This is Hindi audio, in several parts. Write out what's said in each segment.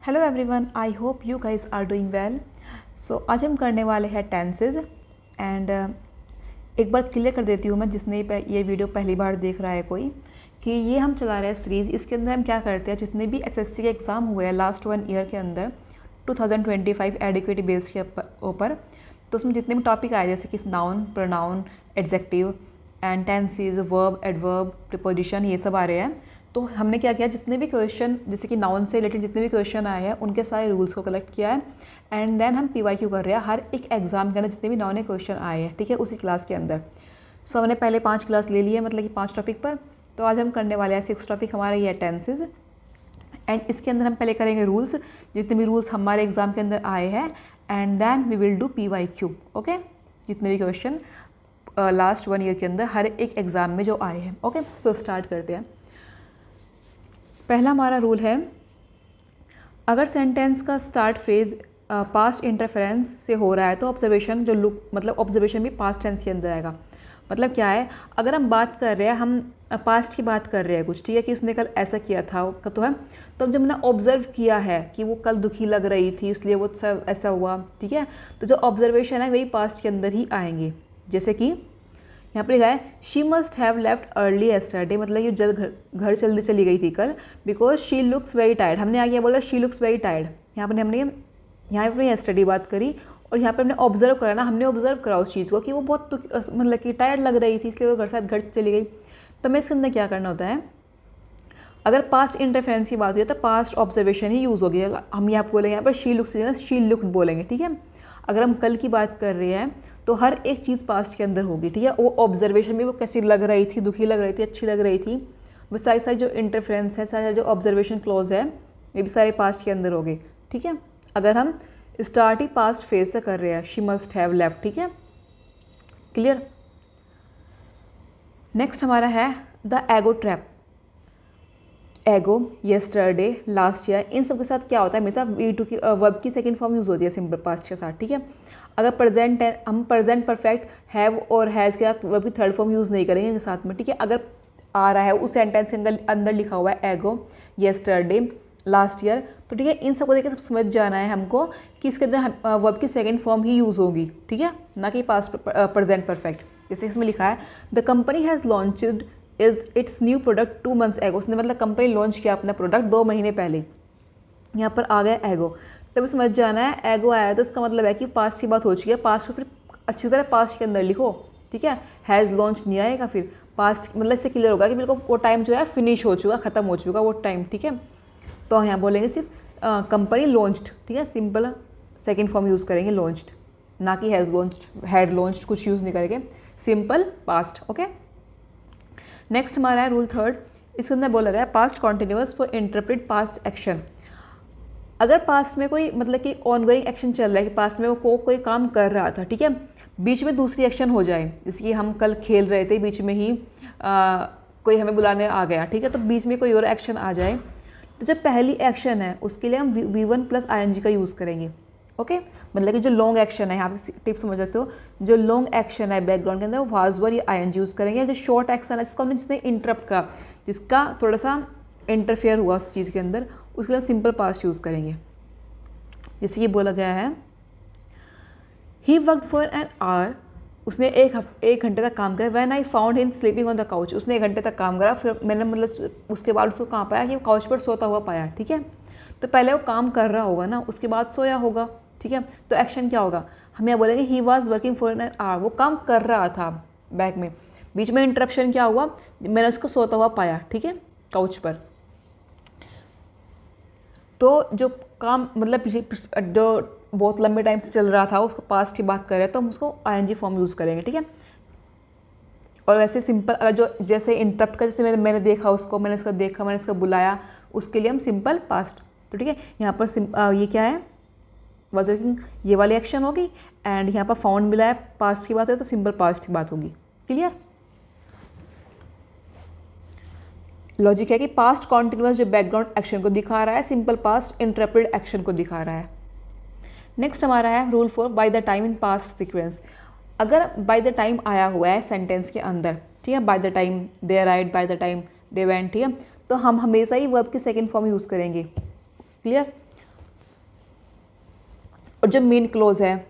Hello everyone, I hope you guys are doing well. So आज हम करने वाले हैं टेंसेज एंड एक बार क्लियर कर देती हूँ मैं, जिसने ये वीडियो पहली बार देख रहा है कोई, कि ये हम चला रहे हैं सीरीज़। इसके अंदर हम क्या करते हैं, जितने भी एसएससी के एग्ज़ाम हुए हैं लास्ट 1 ईयर के अंदर 2025 एडिक्वेट बेस के ऊपर, तो उसमें जितने भी टॉपिक आए जैसे कि noun, pronoun, adjective and tenses, verb, adverb, preposition, ये सब आ रहे हैं। तो हमने क्या किया, जितने भी क्वेश्चन जैसे कि नाउन से रिलेटेड जितने भी क्वेश्चन आए हैं उनके सारे रूल्स को कलेक्ट किया है एंड देन हम PYQ कर रहे हैं हर एक एग्जाम के अंदर जितने भी नए क्वेश्चन आए हैं, ठीक है, उसी क्लास के अंदर। सो हमने पहले 5 क्लास ले लिए, मतलब कि 5 टॉपिक पर। तो आज हम करने वाले हैं 6 टॉपिक हमारा ये टेंसेज एंड इसके अंदर हम पहले करेंगे रूल्स, जितने भी रूल्स हमारे एग्जाम के अंदर आए हैं and then we will do PYQ, okay, जितने भी क्वेश्चन लास्ट 1 ईयर के अंदर हर एक एग्ज़ाम में जो आए हैं। ओके, तो स्टार्ट करते हैं। पहला हमारा रूल है, अगर सेंटेंस का स्टार्ट फ्रेज पास्ट इंटरफेरेंस से हो रहा है तो ऑब्जर्वेशन जो लुक, मतलब ऑब्जर्वेशन भी पास्ट टेंस के अंदर आएगा। मतलब क्या है, अगर हम बात कर रहे हैं, हम पास्ट की बात कर रहे हैं कुछ, ठीक है, कि उसने कल ऐसा किया था तो है, तो जब मैंने ऑब्जर्व किया है कि वो कल दुखी लग रही थी इसलिए वो सब ऐसा हुआ, ठीक है, तो जो ऑब्जर्वेशन है वही पास्ट के अंदर ही आएंगे। जैसे कि यहाँ पर लिखा है she must have left early yesterday, मतलब ये घर जल्दी चली गई थी कल, because she looks very tired. हमने आगे बोला शी लुक्स वेरी टायर्ड, यहाँ पर एस्टरडे बात करी और यहाँ पर हमने ऑब्जर्व करा ना, हमने ऑब्जर्व करा उस चीज़ को कि वो बहुत मतलब कि टायर्ड लग रही थी इसलिए वो घर चली गई। तो हमें इसके अंदर क्या करना होता है, अगर पास्ट इंटरफेरेंस की बात हुई तो पास्ट ऑब्जर्वेशन ही यूज़ होगी। हम यहाँ बोलेंगे, यहाँ पर शी लुक्ड बोलेंगे, ठीक है। अगर हम कल की बात कर रहे हैं तो हर एक चीज़ पास्ट के अंदर होगी, ठीक है। वो ऑब्जर्वेशन में वो कैसी लग रही थी, दुखी लग रही थी, अच्छी लग रही थी, वो सारी जो इंटरफेरेंस है, सारे जो ऑब्जर्वेशन क्लॉज है, ये भी सारे पास्ट के अंदर होंगे, ठीक है। अगर हम स्टार्ट ही पास्ट फेज से कर रहे हैं, शी मस्ट हैव लेफ्ट, ठीक है, क्लियर। नेक्स्ट हमारा है द एगो ट्रैप। एगो, येस्टरडे, लास्ट ईयर, इन सब के साथ क्या होता है, हमेशा V2 की वर्ब की सेकंड फॉर्म यूज़ होती है सिंपल पास्ट के साथ, ठीक है। अगर प्रेजेंट है, हम प्रेजेंट परफेक्ट हैव और हैज़ के साथ वर्ब की थर्ड फॉर्म यूज़ नहीं करेंगे इनके साथ में, ठीक है। अगर आ रहा है उस सेंटेंस के अंदर लिखा हुआ है एगो, येस्टरडे, लास्ट ईयर, तो ठीक है, इन सबको देखकर सब समझ जाना है हमको कि इसके अंदर वर्ब की सेकेंड फॉर्म ही यूज़ होगी, ठीक है, ना कि पास्ट प्रेजेंट परफेक्ट। जैसे इसमें लिखा है the company has launched it's new product 2 months एगो, उसने मतलब कंपनी लॉन्च किया अपना प्रोडक्ट 2 महीने पहले। यहाँ पर आ गया एगो, तब समझ जाना है एगो आया तो इसका मतलब है कि पास्ट की बात हो चुकी है, पास्ट को फिर अच्छी तरह पास्ट के अंदर लिखो, ठीक है। हैज़ लॉन्च नहीं आएगा, फिर पास्ट मतलब इससे क्लियर होगा कि मेरे को वो टाइम जो है फिनिश हो चुका, ख़त्म हो चुका वो टाइम, ठीक है। तो यहाँ बोलेंगे सिर्फ कंपनी लॉन्च्ड, ठीक है, सिंपल सेकेंड फॉर्म यूज़ करेंगे लॉन्च्ड, ना कि हैज़ लॉन्च्ड, हैड लॉन्च्ड, कुछ यूज़ नहीं करेंगे, सिंपल पास्ट, ओके। नेक्स्ट हमारा है रूल थर्ड, इसके अंदर बोला गया past continuous for interpret past action. अगर पास्ट में कोई मतलब कि ऑनगोइंग एक्शन चल रहा है, कि पास्ट में वो कोई काम कर रहा था, ठीक है, बीच में दूसरी एक्शन हो जाए, जैसे कि हम कल खेल रहे थे, बीच में ही कोई हमें बुलाने आ गया, ठीक है, तो बीच में कोई और एक्शन आ जाए, तो जो पहली एक्शन है उसके लिए हम V1 + ing का यूज़ करेंगे, ओके। मतलब कि जो लॉन्ग एक्शन है, यहाँ पे टिप समझ सकते हो, जो लॉन्ग एक्शन है बैकग्राउंड के अंदर वो वाज वर या ing यूज़ करेंगे। जो शॉर्ट एक्शन है जिसको हमने जिसने इंटरप्ट करा, जिसका थोड़ा सा इंटरफेयर हुआ उस चीज़ के अंदर, उसके लिए सिंपल पास्ट यूज़ करेंगे। जैसे ये बोला गया है he worked for an our, उसने एक घंटे तक काम करा। When I found him sleeping on the couch, उसने 1 घंटे तक काम करा, फिर मैंने मतलब उसके बाद उसको कहाँ पाया कि वो काउच पर सोता हुआ पाया, ठीक है। तो पहले वो काम कर रहा होगा ना, उसके बाद सोया होगा, ठीक है। तो एक्शन क्या होगा, हम यहाँ बोलेंगे he was working for an our, वो काम कर रहा था बैक में, बीच में इंटरप्शन क्या हुआ, मैंने उसको सोता हुआ पाया, ठीक है, काउच पर। तो जो काम मतलब जो बहुत लंबे टाइम से चल रहा था उसको पास्ट की बात कर रहे हैं तो हम उसको ing फॉर्म यूज़ करेंगे, ठीक है। और वैसे सिंपल अगर जो जैसे इंटरप्ट का, जैसे मैंने देखा उसको, मैंने इसको देखा, मैंने इसको बुलाया, उसके लिए हम सिंपल पास्ट, तो ठीक है। यहाँ पर ये क्या है, वाज वर्किंग, ये वाली एक्शन होगी एंड यहाँ पर फाउंड मिला है, पास्ट की बात है तो सिंपल पास्ट की बात होगी, क्लियर। लॉजिक है कि पास्ट कॉन्टिन्यूअस जो बैकग्राउंड एक्शन को दिखा रहा है, सिंपल पास्ट इंटरप्रेट एक्शन को दिखा रहा है। नेक्स्ट हमारा है rule 4 bye the time in past sequence. अगर बाय द टाइम आया हुआ है सेंटेंस के अंदर, ठीक है, by the time they arrived, bye the time they went, ठीक है, तो हम हमेशा ही वर्ब की सेकंड फॉर्म यूज़ करेंगे, क्लियर। और जो मेन क्लोज है,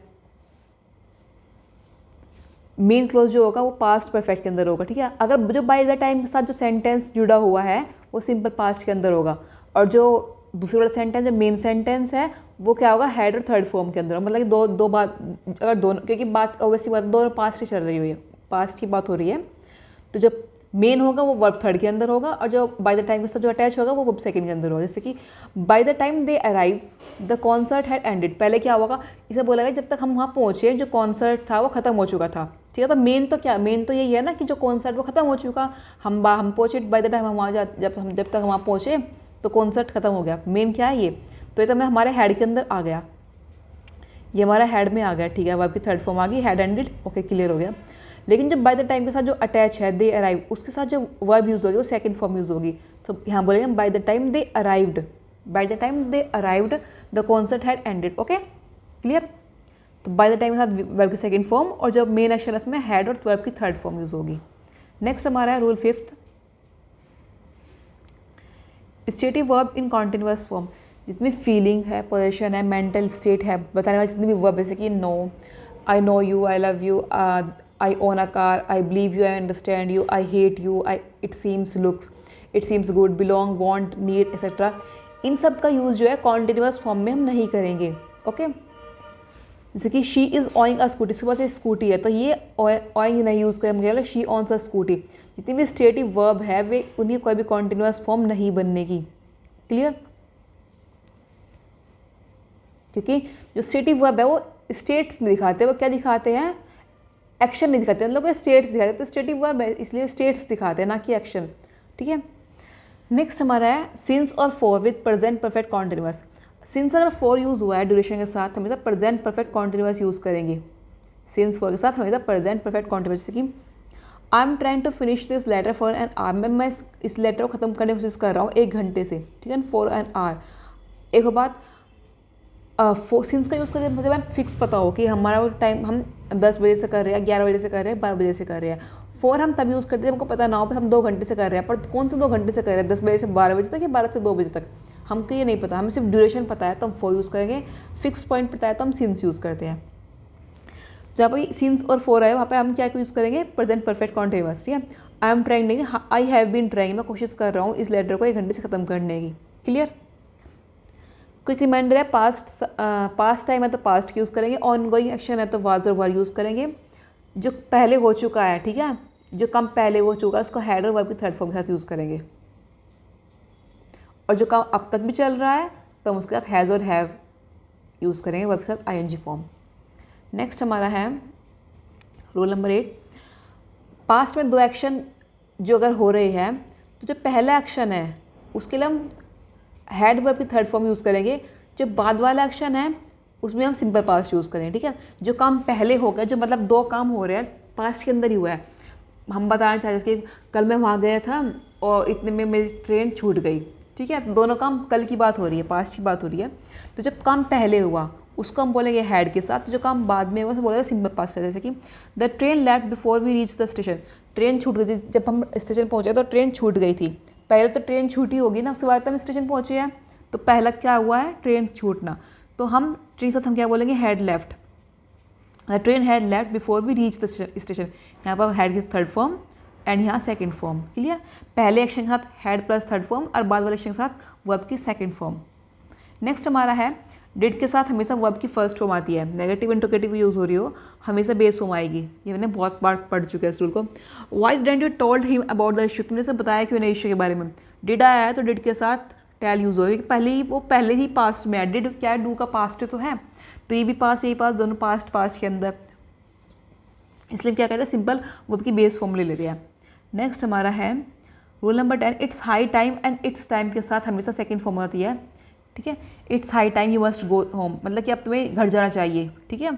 मेन क्लोज जो होगा वो पास्ट परफेक्ट के अंदर होगा, ठीक है। अगर जो बाय द टाइम के साथ जो सेंटेंस जुड़ा हुआ है वो सिंपल पास्ट के अंदर होगा, और जो दूसरे वाला सेंटेंस जो मेन सेंटेंस है वो क्या होगा, हेड और थर्ड फॉर्म के अंदर होगा। मतलब कि दो बात, अगर दोनों, क्योंकि बात ऑब्वियसली बात दोनों पास्ट ही चल रही हुई है, पास्ट की बात हो रही है, तो जब मेन होगा वो वर्ब थर्ड के अंदर होगा, और जो बाय द टाइम के साथ जो अटैच होगा वो वर्ब सेकंड के अंदर होगा। जैसे कि bye the time they arrives the concert had ended, पहले क्या होगा, इसे बोला गया जब तक हम वहाँ पहुँचे जो कॉन्सर्ट था वो खत्म हो चुका था, ठीक है। तो मेन तो क्या, मेन तो यही है ना कि जो कॉन्सर्ट वो खत्म हो चुका, हम पहुँचे बाय द टाइम हम वहाँ जब तक हम वहाँ पहुँचे तो कॉन्सर्ट खत्म हो गया। मेन क्या है ये, तो ये तो मैं हमारे हेड के अंदर आ गया, ये हमारा हेड में आ गया, ठीक है। वर्ब की थर्ड फॉर्म आ गई, हैड एंडेड, ओके क्लियर हो गया। लेकिन जब बाय द टाइम के साथ जो अटैच है दे अराइव, उसके साथ जो वर्ब यूज़ होगी वो सेकंड फॉर्म यूज़ होगी। तो यहाँ बोलेंगे by the time they arrived, bye the time they arrived the concert had ended, okay clear. तो बाय द टाइम के साथ वर्ब की सेकंड फॉर्म, और जब मेन एक्शन है उसमें हैड और वर्ब की थर्ड फॉर्म यूज़ होगी। नेक्स्ट हमारा है rule 5th, stative verb in continuous form. जितनी फीलिंग है, पोजीशन है, मेंटल स्टेट है, बताने वाली जितनी भी वर्ब, जैसे कि know, I know you, I love you, I own a car, I believe you, I understand you, I hate you, I it seems looks, it seems good, belong, want, need etcetera, इन सब का यूज़ जो है कॉन्टिन्यूअस फॉर्म में हम नहीं करेंगे, ओके। जैसे कि शी इज़ ऑइंग अ स्कूटी, उसके पास एक स्कूटी है, तो ये ऑइंग नहीं यूज़ करें, मुझे शी ऑन्स अ स्कूटी। जितनी भी स्टेटिव वर्ब है वे उन्हें कोई भी कॉन्टिन्यूअस फॉर्म नहीं बनने की, क्लियर। क्योंकि जो स्टेटिव वर्ब है वो स्टेट्स में दिखाते हैं, वो क्या दिखाते हैं, एक्शन नहीं दिखाते, मतलब वो स्टेट्स दिखाते हैं, तो स्टेटिव वर्ब है इसलिए स्टेट्स दिखाते हैं ना कि एक्शन, ठीक है। नेक्स्ट हमारा है सिंस और for with present perfect continuous. Since अगर फॉर यूज़ हुआ है ड्यूरेशन के साथ, हमेशा प्रेजेंट परफेक्ट कॉन्टिन्यूअस यूज़ करेंगे। सिंस फॉर के साथ हमेशा प्रेजेंट परफेक्ट कॉन्टिन्यूअस, जैसे कि I am trying to finish this letter for an hour, मैं इस लेटर को ख़त्म करने की कोशिश कर रहा हूँ 1 घंटे से, ठीक है, फॉर एन आवर। एक बात, सिंस का यूज़ करके मुझे मैं फिक्स पता हो कि हमारा वो टाइम हम 10 बजे से कर रहे हैं, 11 बजे से कर रहे हैं, 12 बजे से कर रहे हैं। फॉर हम तब यूज़ करते हैं हमको पता ना हो कि हम 2 घंटे से कर रहे हैं, पर कौन से 2 घंटे से कर रहे हैं, 10 बजे से 12 बजे तक या 12 से 2 बजे तक, हमको ये नहीं पता, हमें सिर्फ ड्यूरेशन पता है तो हम फॉर यूज़ करेंगे, फिक्स पॉइंट पता है तो हम सिंस यूज़ करते हैं। जहाँ पर सिंस और फॉर है वहाँ पे हम क्या यूज़ करेंगे, प्रेजेंट परफेक्ट कॉन्टिन्यूअस, ठीक है। आई एम ट्राइंग नहीं, आई हैव बीन ट्राइंग, मैं कोशिश कर रहा हूँ इस लेटर को 1 घंटे से ख़त्म करने की, क्लियर। क्विक रिमाइंडर है, पास्ट टाइम है तो पास्ट यूज़ करेंगे, ऑन गोइंग एक्शन है तो वाज और वर यूज़ करेंगे। जो पहले हो चुका है, ठीक है, जो काम पहले हो चुका है उसको हैड और वर्ब की थर्ड फॉर्म के साथ यूज़ करेंगे, और जो काम अब तक भी चल रहा है तो हम उसके साथ हैज़ और हैव यूज़ करेंगे, वर्ब के साथ आईएनजी फॉर्म। नेक्स्ट हमारा है रूल नंबर 8, पास्ट में 2 एक्शन जो अगर हो रहे हैं तो जो पहला एक्शन है उसके लिए हम हैड वर्ब की थर्ड फॉर्म यूज़ करेंगे, जो बाद वाला एक्शन है उसमें हम सिंपल पास्ट यूज़ करेंगे, ठीक है। जो काम पहले हो गया, जो मतलब 2 काम हो रहे हैं पास्ट के अंदर ही हुआ है, हम बताना चाहते हैं कि कल मैं वहाँ गया था और इतने में मेरी ट्रेन छूट गई, ठीक है। दोनों काम कल की बात हो रही है, पास्ट की बात हो रही है, तो जब काम पहले हुआ उसको हम बोलेंगे हैड के साथ, तो जो काम बाद में हुआ उसे बोलेंगे सिंपल पास्ट है। जैसे कि the train left before we reach the station, train छूट गई थी, जब हम स्टेशन पहुँचे तो ट्रेन छूट गई थी, पहले तो ट्रेन छूटी होगी ना, उसके बाद हम स्टेशन पहुँचे हैं, तो पहला क्या हुआ है, ट्रेन छूटना, तो हम ट्रेन के साथ हम क्या बोलेंगे, had left, the train had left before we reach the station. यहाँ पर हैड की थर्ड फॉर्म एंड यहाँ सेकंड फॉर्म, क्लियर। पहले एक्शन के साथ हैड प्लस थर्ड फॉर्म और बाद वाले एक्शन के साथ वर्ब की सेकंड फॉर्म। नेक्स्ट हमारा है डिड के साथ हमेशा वर्ब की फर्स्ट फॉर्म आती है, नेगेटिव इंटरोगेटिव यूज़ हो रही हो हमेशा बेस फॉर्म आएगी, ये मैंने बहुत बार पढ़ चुका है इस रूल को। Why didn't you told him about the issue, तुमने सब बताया क्यों नहीं इशू के बारे में। डिड आया है तो डिड के साथ टेल यूज़ हो रही है, पहले ही पास्ट में है, डिड क्या है, डू का पास्ट तो है, तो ये भी पास्ट यही पास्ट, दोनों पास्ट के अंदर, इसलिए क्या कह रहे हैं, सिंपल वर्ब की बेस फॉर्म ले लेते हैं। नेक्स्ट हमारा है rule number 10, it's high time and it's time के साथ हमेशा सेकंड फॉर्म होती है, ठीक है। It's high time you must go home, मतलब कि अब तुम्हें घर जाना चाहिए, ठीक है।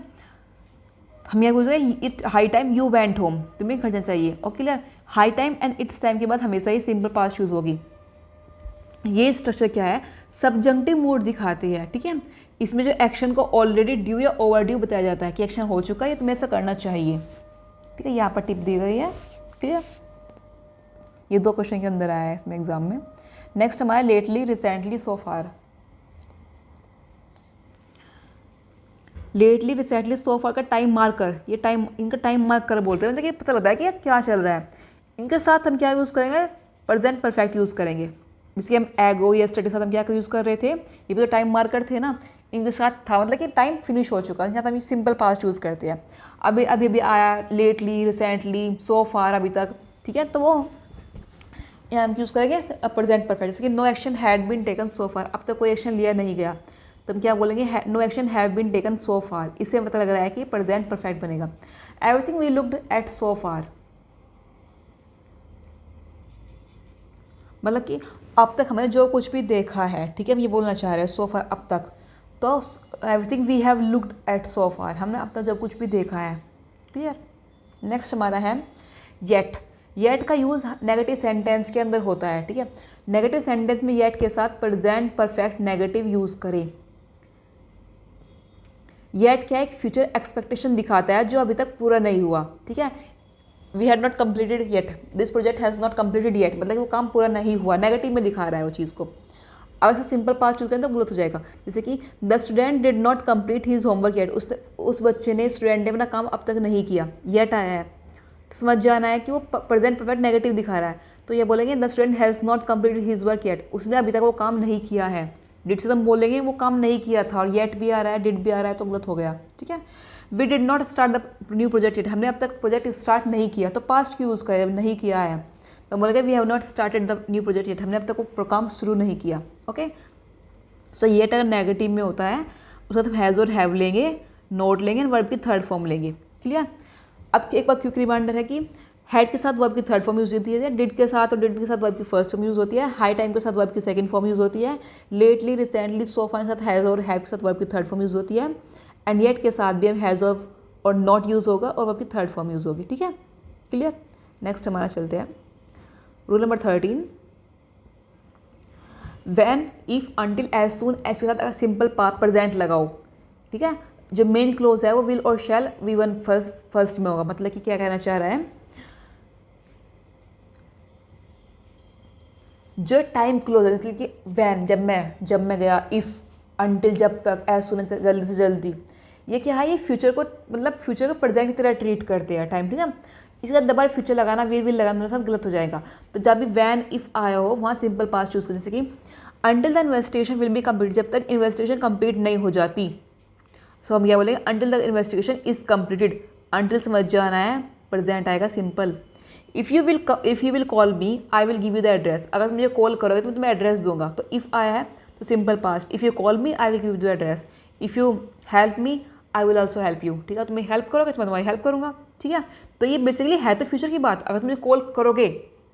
हम यहाँ बोलते हैं it high time you went home, तुम्हें घर जाना चाहिए, और clear. High time and it's time के बाद हमेशा ही सिंपल पास्ट यूज़ होगी। ये स्ट्रक्चर क्या है, सबजंक्टिव मूड दिखाती है, ठीक है। इसमें जो एक्शन को ऑलरेडी ड्यू या ओवर ड्यू बताया जाता है कि एक्शन हो चुका है, ये तुम्हें ऐसा करना चाहिए, ठीक है। यहाँ पर टिप दी गई है, क्लियर। ये 2 क्वेश्चन के अंदर आया है इसमें एग्जाम में। नेक्स्ट हमारा लेटली, रिसेंटली, सो फार। लेटली, रिसेंटली, सो फार का टाइम मार्कर, ये टाइम, इनका टाइम मार्कर बोलते हैं, मतलब कि पता लगता है कि क्या चल रहा है। इनके साथ हम क्या यूज़ करेंगे, प्रेजेंट परफेक्ट यूज़ करेंगे। जिसके हम एगो या स्टडी के साथ हम क्या यूज़ कर रहे थे, ये भी तो टाइम मार्कर थे ना, इनके साथ था, मतलब कि टाइम फिनिश हो चुका है, यहाँ हम सिंपल पास्ट यूज़ करते हैं। अभी अभी अभी आया, लेटली, रिसेंटली, सो फार अभी तक, ठीक है, तो वो यहाँ हम यूज़ करेंगे प्रेजेंट परफेक्ट। जैसे कि no action had been taken so far, अब तक कोई एक्शन लिया नहीं गया, तो हम क्या बोलेंगे, no action have been taken so far. इससे पता लग रहा है कि प्रेजेंट परफेक्ट बनेगा। Everything we looked at so far, मतलब कि अब तक हमने जो कुछ भी देखा है, ठीक है, हम ये बोलना चाह रहे हैं सो फार अब तक, तो everything we have looked at so far, हमने अब तक जो कुछ भी देखा है। क्लियर। नेक्स्ट हमारा है येट। येट का यूज़ नेगेटिव सेंटेंस के अंदर होता है, ठीक है। नेगेटिव सेंटेंस में येट के साथ प्रेजेंट परफेक्ट नेगेटिव यूज़ करें। येट क्या है, एक फ्यूचर एक्सपेक्टेशन दिखाता है जो अभी तक पूरा नहीं हुआ, ठीक है। We had not completed yet, this project has not completed yet, मतलब कि वो काम पूरा नहीं हुआ, नेगेटिव में दिखा रहा है वो चीज़ को। अब ऐसा सिंपल पास्ट यूज करें तो गलत हो जाएगा। जैसे कि the student did not complete his homework yet, उस बच्चे ने, स्टूडेंट ने अपना काम अब तक नहीं किया, येट आया है, तो समझ जाना है कि वो प्रेजेंट परफेक्ट नेगेटिव दिखा रहा है, तो ये बोलेंगे the student has not completed his work yet, उसने अभी तक वो काम नहीं किया है। डिड से हम बोलेंगे वो काम नहीं किया था, और येट भी आ रहा है, डिड भी आ रहा है, तो गलत हो गया, ठीक है। We did not start the new project yet, हमने अब तक प्रोजेक्ट स्टार्ट नहीं किया, तो पास्ट क्यों यूज़ करें, नहीं किया है, तो बोलेंगे we have not started the new project yet, हमने अब तक वो काम शुरू नहीं किया। ओके, सो येट अगर नेगेटिव में होता है, उसका तो हैज़ और हैव लेंगे, नोट लेंगे, वर्ब की थर्ड फॉर्म लेंगे। क्लियर। अब एक बार क्विक रिमाइंडर है कि हैड के साथ वर्ब की थर्ड फॉर्म यूज़ होती है, डिड के साथ और डिड के साथ वर्ब की फर्स्ट फॉर्म यूज़ होती है, हाई टाइम के साथ वर्ब की सेकंड फॉर्म यूज़ होती है, लेटली, रिसेंटली, सो फार के साथ हैज़ और हैव के साथ वर्ब की थर्ड फॉर्म यूज़ होती है, एंड येट के साथ भी हम हैज़ और नॉट यूज़ होगा और वर्ब की थर्ड फॉर्म यूज़ होगी, ठीक है। क्लियर। नेक्स्ट हमारा चलते हैं rule number 13। When, if, until, as soon, as के साथ सिंपल पास्ट प्रेजेंट लगाओ, ठीक है। जो मेन क्लोज है वो विल और शैल V1 फर्स्ट में होगा, मतलब कि क्या कहना चाह रहा है, जो टाइम क्लोज है, मतलब कि वैन जब मैं गया, इफ़, अंटिल जब तक, एज सुन जल्दी से जल्दी, ये क्या है, ये फ्यूचर को, मतलब फ्यूचर को प्रेजेंट की तरह ट्रीट करते हैं टाइम, ठीक है। इसके साथ दोबारा फ्यूचर लगाना, विल लगाना साथ गलत हो जाएगा, तो जब भी वैन, इफ़ आया हो वहाँ सिंपल पास्ट यूज़ करें। जैसे कि until the investigation will be complete, जब तक इन्वेस्टिगेशन कंप्लीट नहीं हो जाती, सो हम क्या बोलेंगे, until the investigation is completed, until समझ जाना है, प्रेजेंट आएगा simple. If you will call me, I will give you the address, अगर तुम मुझे कॉल करोगे तो मैं तुम्हें एड्रेस दूंगा, तो इफ़ आया है तो simple past, if you call me I will give you the address, if you help me I will also help you, ठीक है, तुम्हें हेल्प करोगे तो मैं तुम्हारी हेल्प करूँगा, ठीक है। तो ये बेसिकली है तो फ्यूचर की बात, अगर तुम मुझे कॉल करोगे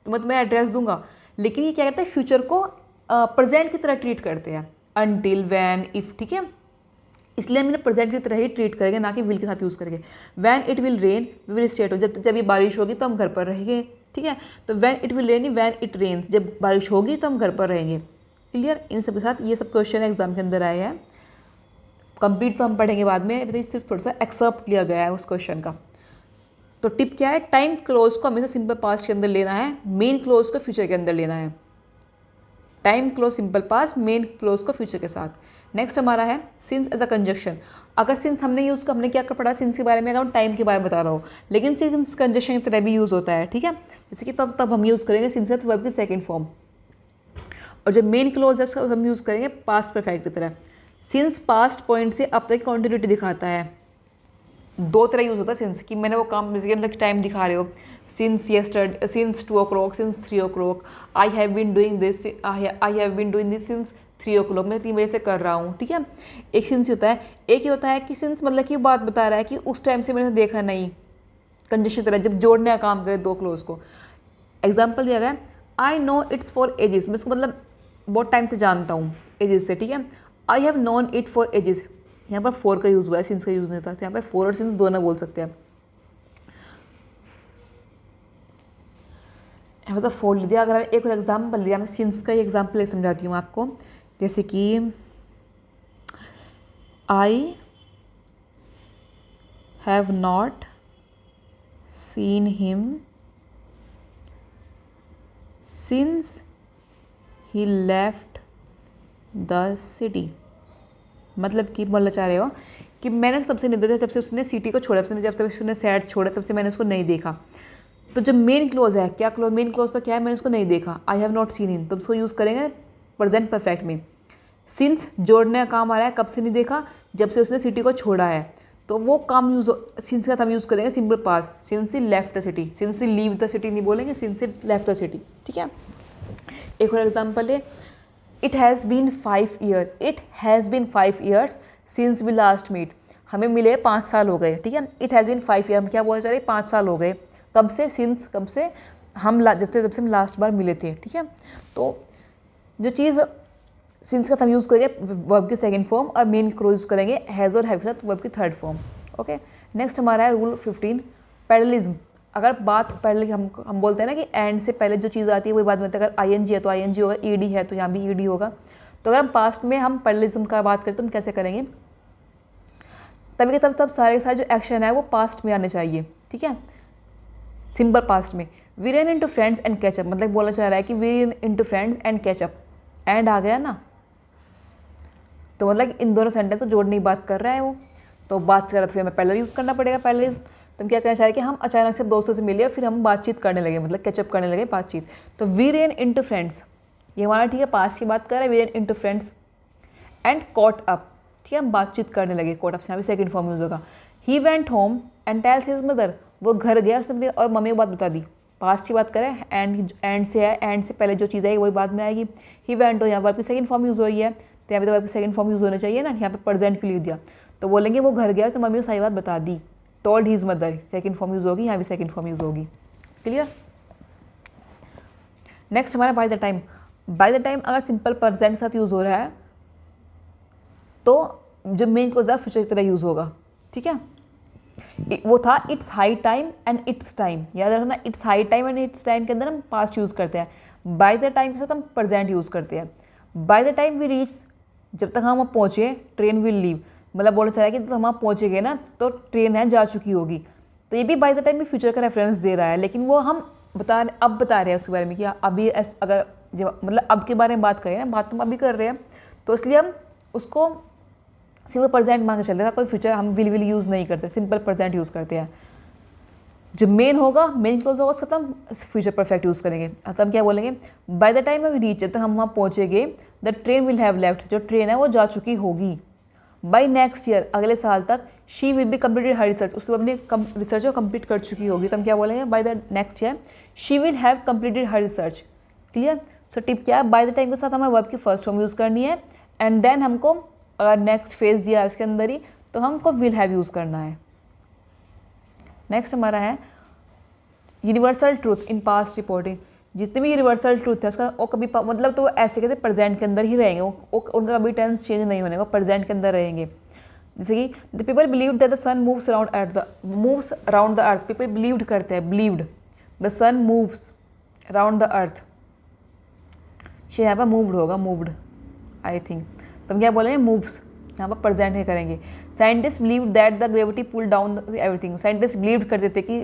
तो मैं तुम्हें एड्रेस दूंगा, लेकिन ये क्या करता है, फ्यूचर को प्रेजेंट की तरह ट्रीट करते हैं, अंटिल, वैन, इफ़, ठीक है, इसलिए हम इन्हें प्रेजेंट की तरह ही ट्रीट करेंगे, ना कि विल के साथ यूज़ करेंगे। When it will rain we will stay at home, जब ये बारिश होगी तो हम घर पर रहेंगे, ठीक है। तो when it will rain, when it rains, जब बारिश होगी तो हम घर पर रहेंगे। क्लियर। इन सब के साथ ये सब क्वेश्चन एग्जाम के अंदर आए हैं, कंप्लीट तो हम पढ़ेंगे बाद में, अभी तो सिर्फ थोड़ा सा एक्सेप्ट लिया गया है उस क्वेश्चन का। तो टिप क्या है, टाइम क्लोज को हमेशा सिंपल पास्ट के अंदर लेना है, मेन क्लोज को फ्यूचर के अंदर लेना है। Time close simple past, main close को फ्यूचर के साथ। नेक्स्ट हमारा है सिंस एज अ कंजक्शन। अगर सिंस हमने यूज़ का, हमने क्या पढ़ा सिंस के बारे में, अगर हम टाइम के बारे में बता रहा हूँ, लेकिन सिंस कंजक्शन की तरह भी यूज़ होता है, ठीक है। जैसे कि तब हम यूज़ करेंगे सिंस के वर्ब की सेकंड फॉर्म, और जब मेन क्लोज है उसका हम यूज़ करेंगे पास्ट परफेक्ट की तरह। सिंस पास्ट पॉइंट से अब तक कॉन्टिन्यूटी दिखाता है, दो तरह यूज़ होता है सिंस, कि मैंने वो काम, जैसे कि टाइम दिखा रहे हो, since yesterday, since 2 o'clock, since 3 o'clock, I have been doing this since 3 o'clock, मैं 3 बजे से कर रहा हूँ, ठीक है। एक सिंस होता है, एक ये होता है कि सिंस मतलब कि बात बता रहा है कि उस टाइम से मैंने देखा नहीं, कंडीशन तरह जब जोड़ने का काम करे दो क्लोज को। एग्जाम्पल दिया गया, I know it's for ages, मैं इसको मतलब बहुत टाइम से जानता हूँ, एजेस से, ठीक है। I have known it for ages, यहाँ पर फॉर का यूज़ हुआ है, सिंस का यूज़ नहीं था, तो यहाँ पर फॉर और सिंस दोनों बोल सकते हैं। मतलब फोर लिया, अगर एक और एग्जाम्पल लिया, मैं सिंस का एग्जाम्पल समझाती हूँ आपको। जैसे कि I have not seen him since he left the city, मतलब कि बोलना चाह रहे हो कि मैंने तब से नहीं देखा जब से उसने सिटी को छोड़ा, जब तक उसने सैड छोड़ा तब से मैंने उसको नहीं देखा। तो जब मेन क्लोज है, क्या क्लोज, मेन क्लोज तो क्या है, मैंने उसको नहीं देखा, I have not seen him, तो उसको यूज़ करेंगे प्रेजेंट परफेक्ट में। सिंस जोड़ने का काम आ रहा है, कब से नहीं देखा, जब से उसने सिटी को छोड़ा है, तो वो काम यूज़, सिंस का हम यूज़ करेंगे simple past, since he left the city, since he leave the city नहीं बोलेंगे, since he left the city. ठीक है, एक और एग्जाम्पल है, it has been 5 year, it has been 5 years since we last meet, हमें मिले 5 साल हो गए। ठीक है, इट हैज़ बीन 5 ईयर, हम क्या बोलना चाह रहे हैं, 5 साल हो गए, कब से, सिंस, कब से, हम जब से हम लास्ट बार मिले थे। ठीक है, तो जो चीज़ सिंस का हम यूज़ करेंगे वर्ब की सेकंड फॉर्म, और मेन क्लोज यूज़ करेंगे हैज़ और हैव के साथ वर्ब की थर्ड फॉर्म। ओके, नेक्स्ट हमारा है रूल 15 पैरेललिज्म। अगर बात पैरेलल हम बोलते हैं ना कि एंड से पहले जो चीज़ आती है वही बात में, अगर आईएनजी है तो आईएनजी होगा, ईडी है तो यहाँ भी ईडी होगा। तो अगर हम पास्ट में हम पैरेललिज्म का बात करें तो हम कैसे करेंगे, तभी के तब सारे जो एक्शन है वो पास्ट में आने चाहिए। ठीक है, सिंपल पास्ट में। We run into friends and catch up, मतलब बोलना चाह रहा है कि we run into friends and catch up, and आ गया ना, तो मतलब इन दोनों सेंटेंस तो जोड़ने की बात कर रहा है वो, तो बात कर रहा था, फिर हमें पहले यूज़ करना पड़ेगा पहले। तो हम क्या कहना चाह रहे हैं कि हम अचानक से दोस्तों से मिले और फिर हम बातचीत करने लगे, मतलब कैचअप करने लगे, बातचीत। तो वी रेन इनटू फ्रेंड्स, ये हमारा ठीक है पास्ट की बात कर रहे हैं, we ran into friends and caught up. ठीक है, हम बातचीत करने लगे, कॉट अप से यहाँ भी सेकंड फॉर्म यूज़ होगा। He went home and tales his mother, वो घर गया, उसने अपनी और मम्मी को बात बता दी। पास्ट की बात करें, एंड से है, एंड से पहले जो चीज़ आएगी वही बाद में आएगी। ही वेंट हो, यहाँ वर्ब की सेकंड फॉर्म यूज़ हो रही है, तो यहाँ पे तो वर्ब की सेकंड फॉर्म यूज़ होना चाहिए ना, यहाँ पे प्रेजेंट के लिए दिया, तो बोलेंगे वो घर गया तो मम्मी को सारी बात बता दी। Told his mother, second form use होगी, यहाँ भी सेकंड फॉर्म यूज़ होगी। क्लियर। नेक्स्ट हमारा by the time. By the time अगर सिंपल प्रेजेंट के साथ यूज़ हो रहा है तो जो मेन क्लोज है फ्यूचर की तरह यूज़ होगा। ठीक है, वो था it's high time and it's time, याद रखना, it's high time and it's time के अंदर हम पास्ट यूज़ करते हैं, बाय द टाइम के साथ हम प्रेजेंट यूज़ करते हैं। By the time we reach, जब तक हम पहुँचे, ट्रेन विल लीव, मतलब बोलना चाह रहा है कि हम वहाँ पहुँचेंगे ना तो ट्रेन है जा चुकी होगी, तो ये भी बाय द टाइम में फ्यूचर का रेफरेंस दे रहा है, लेकिन वो हम बता रहे हैं उसके बारे में कि अभी अगर मतलब अब के बारे में बात करें ना, बात तो हम अभी कर रहे हैं, तो इसलिए हम उसको सिंपल प्रेजेंट मान के चलते हैं, कोई फ्यूचर हम विल यूज़ नहीं करते, सिंपल प्रेजेंट यूज़ करते हैं। जो मेन होगा, मेन क्लोज होगा, उसका हम फ्यूचर परफेक्ट यूज़ करेंगे। तो हम क्या बोलेंगे, by the time we reach, जब तक हम वहाँ पहुँचेंगे, the train will have left, जो ट्रेन है वो जा चुकी होगी। बाय नेक्स्ट ईयर, अगले साल तक, she will be completed her research, उसको अपनी रिसर्च को कंप्लीट कर चुकी होगी, तो हम क्या बोलेंगे, by the next year she will have completed her research. Clear. So tip क्या है, बाय द टाइम के साथ हमें वर्ब की फर्स्ट फॉर्म यूज़ करनी है, एंड देन हमको अगर नेक्स्ट फेज दिया है उसके अंदर ही तो हमको विल हैव यूज़ करना है। नेक्स्ट हमारा है universal truth in past reporting. जितने भी यूनिवर्सल ट्रूथ है उसका वो कभी मतलब तो ऐसे कैसे प्रेजेंट के अंदर ही रहेंगे, वो उनका कभी टेंस चेंज नहीं होने, वो प्रेजेंट के अंदर रहेंगे। जैसे कि the people believed that the sun moves around the earth, people believed करते हैं, believed the sun moves around the earth, शे यहाँ पर मूव्ड होगा, मूव्ड आई थिंक, तो हम क्या बोलेंगे, मूव्स, यहाँ पर प्रेजेंट ही करेंगे। Scientist believe that the gravity pull down everything, scientist believe करते थे कि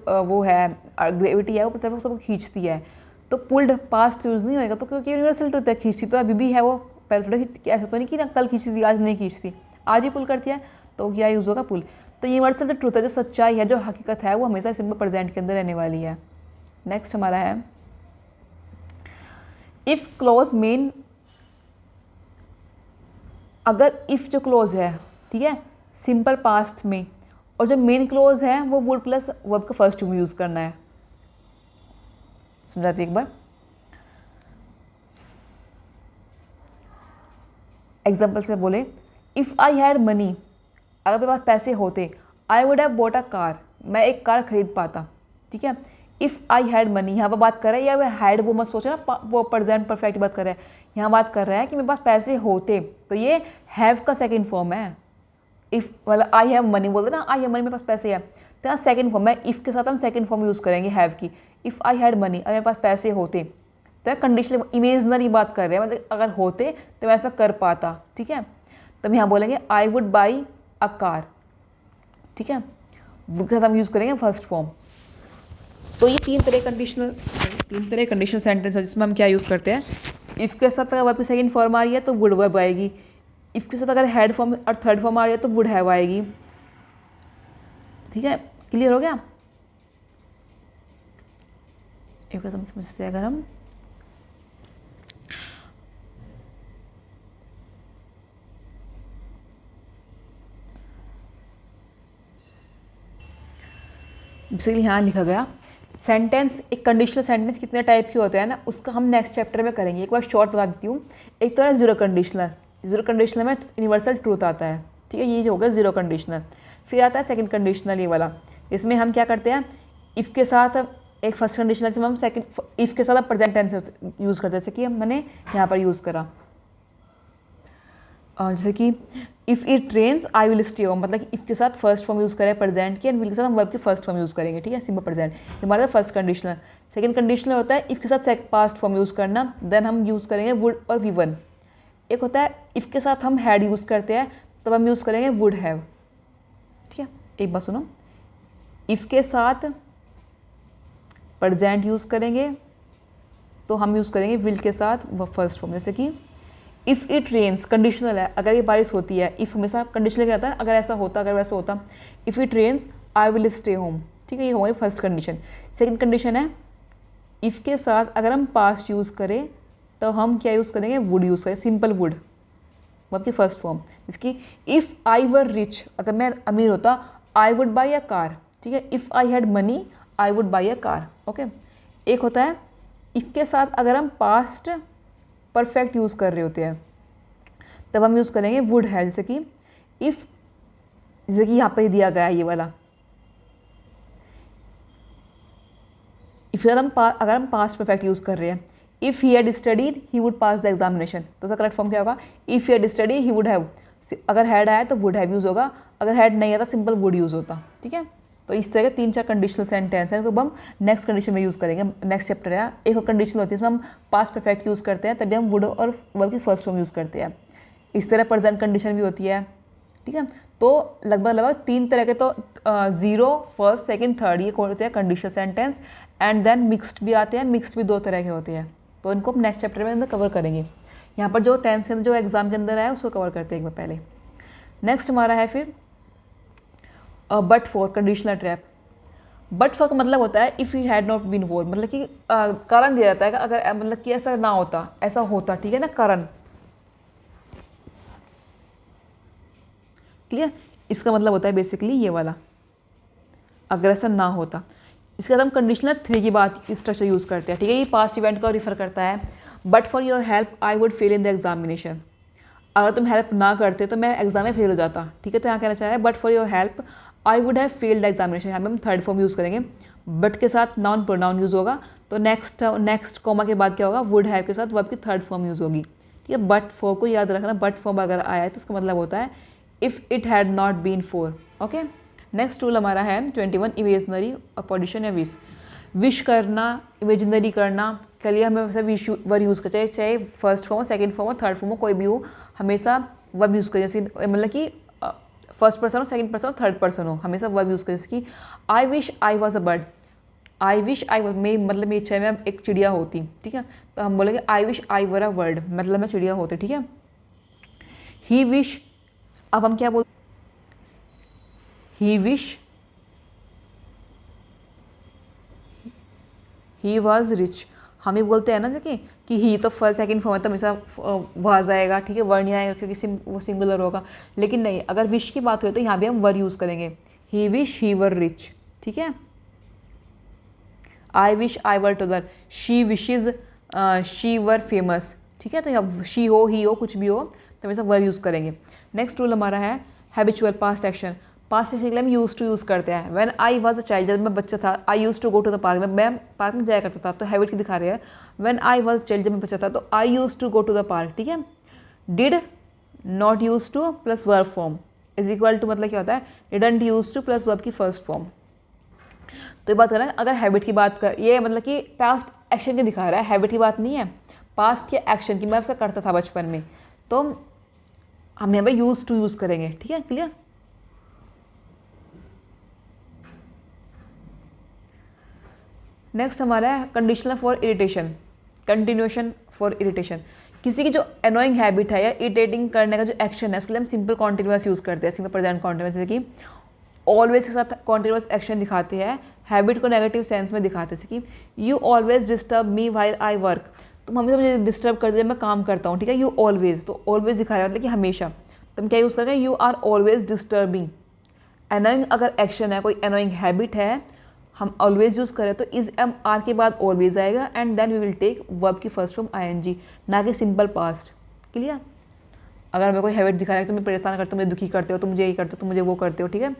वो है ग्रेविटी है वो मतलब सबको खींचती है, तो पुल्ड पास्ट यूज़ नहीं होएगा, तो क्योंकि यूनिवर्सल ट्रूथ है, खींचती तो अभी भी है वो, पहले थोड़ा खींचती, ऐसा तो नहीं कि ना कल खींचती थी आज नहीं खींचती, आज ही पुल करती है, तो क्या यूज़ होगा, पुल। तो यूनिवर्सल जो ट्रूथ है, जो सच्चाई है, जो हकीकत है, वो हमेशा सिंपल प्रेजेंट के अंदर रहने वाली है। नेक्स्ट हमारा है इफ़ क्लोज मेन, अगर इफ़ जो क्लोज है, ठीक है, सिंपल पास्ट में, और जो मेन क्लोज है वो वुड प्लस वर्ब का फर्स्ट फॉर्म यूज़ करना है। समझाते एक बार, एग्जाम्पल से बोले, इफ़ आई हैड मनी, अगर मेरे पास पैसे होते, I would have bought a car, मैं एक कार खरीद पाता। ठीक है, इफ़ आई हैड मनी, यहाँ पर बात कर रहा है, या वह हैड वो मत सोचे ना, वो प्रेजेंट परफेक्ट बात कर रहा है, यहाँ बात कर रहा है कि मेरे पास पैसे होते, तो ये हैव का सेकंड फॉर्म है। इफ़ मतलब आई हैव मनी बोलते ना, आई हैव मनी, मेरे पास पैसे है, तो यहाँ सेकंड फॉर्म है, इफ़ के साथ हम सेकंड फॉर्म यूज़ करेंगे हैव की। इफ़ आई हैड मनी, अगर मेरे पास पैसे होते, तो कंडीशनल इमेजनरी बात कर रहे हैं, मतलब अगर होते तो मैं ऐसा कर पाता। ठीक है, तब यहाँ बोलेंगे I would buy a car. ठीक है, वुड के साथ हम यूज़ करेंगे फर्स्ट फॉर्म। तो ये तीन तरह कंडीशनल सेंटेंस है जिसमें हम क्या यूज़ करते हैं, इफ़ के साथ अगर वर्ब की सेकंड फॉर्म आ रही है तो वुड वर्ब आएगी, इफ़ के साथ अगर हैड फॉर्म और थर्ड फॉर्म आ रही है तो वुड हैव आएगी। ठीक है, क्लियर हो गया? एक बार समझते हैं अगर हम बेसिकली यहाँ लिखा गया सेंटेंस, एक कंडीशनल सेंटेंस कितने टाइप के होते हैं ना, उसका हम नेक्स्ट चैप्टर में करेंगे। एक बार शॉर्ट बता देती हूँ। एक तो है जीरो कंडीशनल, जीरो कंडीशनल में यूनिवर्सल ट्रूथ आता है। ठीक है, ये जो होगा जीरो कंडीशनल। फिर आता है सेकंड कंडीशनल, ये वाला। इसमें हम क्या करते हैं, इफ़ के साथ एक फर्स्ट कंडीशनल से हम सेकंड, इफ़ के साथ प्रेजेंट टेंस यूज़ करते हैं, जैसे कि मैंने यहाँ पर यूज़ करा, जैसे कि if it rains I will stay home, मतलब इफ़ के साथ फर्स्ट फॉर्म यूज़ करें प्रेजेंट की, एंड विल के साथ हम वर्ब की फर्स्ट फॉर्म यूज़ करेंगे। ठीक है, सिंपल प्रेजेंट, हमारा फर्स्ट कंडीशनल। सेकंड कंडीशनल होता है इफ़ के साथ पास्ट फॉर्म यूज़ करना, देन हम यूज़ करेंगे वुड और वी वन। एक होता है इफ़ के साथ हम हैड यूज़ करते हैं, तब हम यूज़ करेंगे वुड हैव। ठीक है, एक बात सुनो, इफ़ के साथ प्रेजेंट यूज़ करेंगे तो हम यूज़ करेंगे विल के साथ फर्स्ट फॉर्म। जैसे कि इफ़ इट रेन्स कंडीशनल है, अगर ये बारिश होती है, इफ़ हमेशा कंडीशनल क्या आता है, अगर ऐसा होता, अगर वैसा होता। If it rains I will stay home. ठीक है, ये हमारी फर्स्ट कंडीशन। सेकंड कंडीशन है इफ़ के साथ अगर हम पास्ट यूज़ करें तो हम क्या यूज़ करेंगे, वुड यूज़ करें, सिंपल वुड, मतलब की फर्स्ट फॉर्म। जिसकी इफ़ आई वर रिच, अगर मैं अमीर होता, I would buy a car. ठीक है, if I had money I would buy a car. Okay, एक होता है इफ़ के साथ अगर हम पास्ट परफेक्ट यूज़ कर रहे होते हैं, तब हम यूज़ करेंगे वुड है। जैसे कि इफ़, जैसे कि यहाँ पे दिया गया है ये वाला, इफ़ अगर हम पास्ट परफेक्ट यूज़ कर रहे हैं, if he had studied he would pass the examination, तो उसका करेक्ट फॉर्म क्या होगा, if he had study he would have. अगर हैड आया तो वुड हैव यूज़ होगा, अगर हैड नहीं आया तो सिंपल वुड यूज़ होता। ठीक है, तो इस तरह के 3-4 कंडीशनल सेंटेंस हैं, तो हम नेक्स्ट कंडीशन में यूज़ करेंगे। नेक्स्ट चैप्टर है, एक और कंडीशनल होती है इसमें हम पास्ट परफेक्ट यूज़ करते हैं, तभी हम वुड और वर्ब की फर्स्ट फॉर्म यूज़ करते हैं। इस तरह प्रेजेंट कंडीशन भी होती है। ठीक है, तो लगभग 3 तरह के, तो जीरो, फर्स्ट, सेकंड, थर्ड, ये कौन होते हैं conditional sentence. And then mixed भी आते हैं, मिक्स्ड भी 2 तरह के होते हैं, तो इनको हम नेक्स्ट चैप्टर में अंदर कवर करेंगे। यहाँ पर जो टेंस के अंदर जो एग्जाम के अंदर आया उसको कवर करते हैं एक बार पहले। नेक्स्ट हमारा है फिर but for conditional trap. But for का मतलब होता है if he had not been for, मतलब कि कारण दिया जाता है कि अगर मतलब कि ऐसा ना होता, ऐसा होता। ठीक है ना, कारण, क्लियर। इसका मतलब होता है बेसिकली ये वाला, अगर ऐसा ना होता। इसके बाद हम कंडीशनल 3 की बात स्ट्रक्चर यूज़ करते हैं। ठीक है, ये पास्ट इवेंट को रिफर करता है। But for your help I would fail in the examination, अगर तुम हेल्प ना करते तो मैं एग्जाम में फेल हो जाता। ठीक है, तो यहाँ कहना चाह रहा है but for your help I would have failed the examination. यहाँ पे हम थर्ड फॉर्म यूज़ करेंगे, बट के साथ नाउन प्रोनाउन यूज़ होगा, तो नेक्स्ट कॉमा के बाद क्या होगा, वुड हैव के साथ वर्ब की थर्ड फॉर्म यूज़ होगी। ठीक है, बट फॉर को याद रखना, बट फॉर्म अगर आया है तो इसका मतलब होता है if it had not been for. Okay, next rule हमारा है 21, इमेजनरी अपॉडिशन या विश करना, इमेजिनरी करना के लिए हमें वैसे विश वर्ड यूज़ करते, चाहे फर्स्ट फॉर्म हो, सेकंड फॉर्म हो, थर्ड फॉर्म हो, कोई भी हो, हमेशा वर्ब यूज़ करें। जैसे मतलब कि फर्स्ट पर्सन हो, सेकंड पर्सन हो, थर्ड पर्सन हो, हमेशा वर्ब यूज़ करें। जैसे कि आई wish I was a bird, I wish I was, मतलब मेरी इच्छा है मैं एक चिड़िया होती। ठीक है, तो हम बोलेंगे आई wish I were a bird, मतलब मैं चिड़िया होती। ठीक है, ही विश, अब हम क्या बोलते, ही विश ही वॉज रिच, हम ही बोलते हैं ना देखिए कि ही तो फर्स्ट सेकंड फॉर्म है तो हमेशा वाज आएगा। ठीक है, वर्ड नहीं आएगा क्योंकि वो सिंगुलर होगा। लेकिन नहीं, अगर विश की बात हुई तो यहाँ भी हम वर यूज़ करेंगे, ही विश ही वर रिच। ठीक है, I wish I were taller, she wishes she were famous. ठीक है, तो यहाँ शी हो, ही हो, कुछ भी हो, तो हमेशा वर यूज़ करेंगे। नेक्स्ट रूल हमारा है habitual past action. Past action के लिए हम यूज़ टू यूज़ करते हैं। When I was a child, जब मैं बच्चा था, I use to go to the park, मैं पार्क में जाया करता था, तो हैबिट की दिखा रहे हैं। व्हेन आई वाज चाइल्ड, जब मैं बच्चा था, तो I use to go to the park. ठीक है, did not use to plus verb form is equal to, मतलब क्या होता है, didn't use to plus verb की फर्स्ट फॉर्म। तो ये बात कर रहा है, अगर हैबिट की बात कर, ये मतलब कि पास्ट एक्शन की दिखा रहा है, हैबिट की बात नहीं है, पास्ट के एक्शन की। मैं ऐसा करता था बचपन में, तो हम यहाँ पे यूज़ टू यूज़ करेंगे। ठीक है, क्लियर। नेक्स्ट हमारा है conditional for irritation, continuation for irritation. किसी की जो अनोइंग हैबिट है या इरिटेटिंग करने का जो एक्शन है उसके लिए हम सिंपल कॉन्टिन्यूअस यूज़ करते हैं, सिंपल प्रेजेंट कॉन्टिन्यूअस, जैसे कि ऑलवेज के साथ कॉन्टिन्यूअस एक्शन दिखाते हैं, हैबिट को नेगेटिव सेंस में दिखाते हैं, जैसे कि you always disturb me while I work, तुम हमेशा मुझे डिस्टर्ब कर दे मैं काम करता हूँ, ठीक है। यू ऑलवेज, तो ऑलवेज दिखा रहा है मतलब कि हमेशा, तो हम क्या यूज़ करेंगे, you are always disturbing. Annoying अगर एक्शन है, कोई अनोइंग हैबिट है, हम ऑलवेज यूज़ करें तो इज एम आर के बाद ऑलवेज आएगा and then we will take verb की फर्स्ट फॉर्म ING, ना कि सिंपल पास्ट। क्लियर। अगर हमें कोई हैबिट दिखा रहा है, तुम्हें परेशान करते हो, मुझे दुखी करते हो, तुम मुझे ये करते हो, तुम मुझे वो करते हो, ठीक है,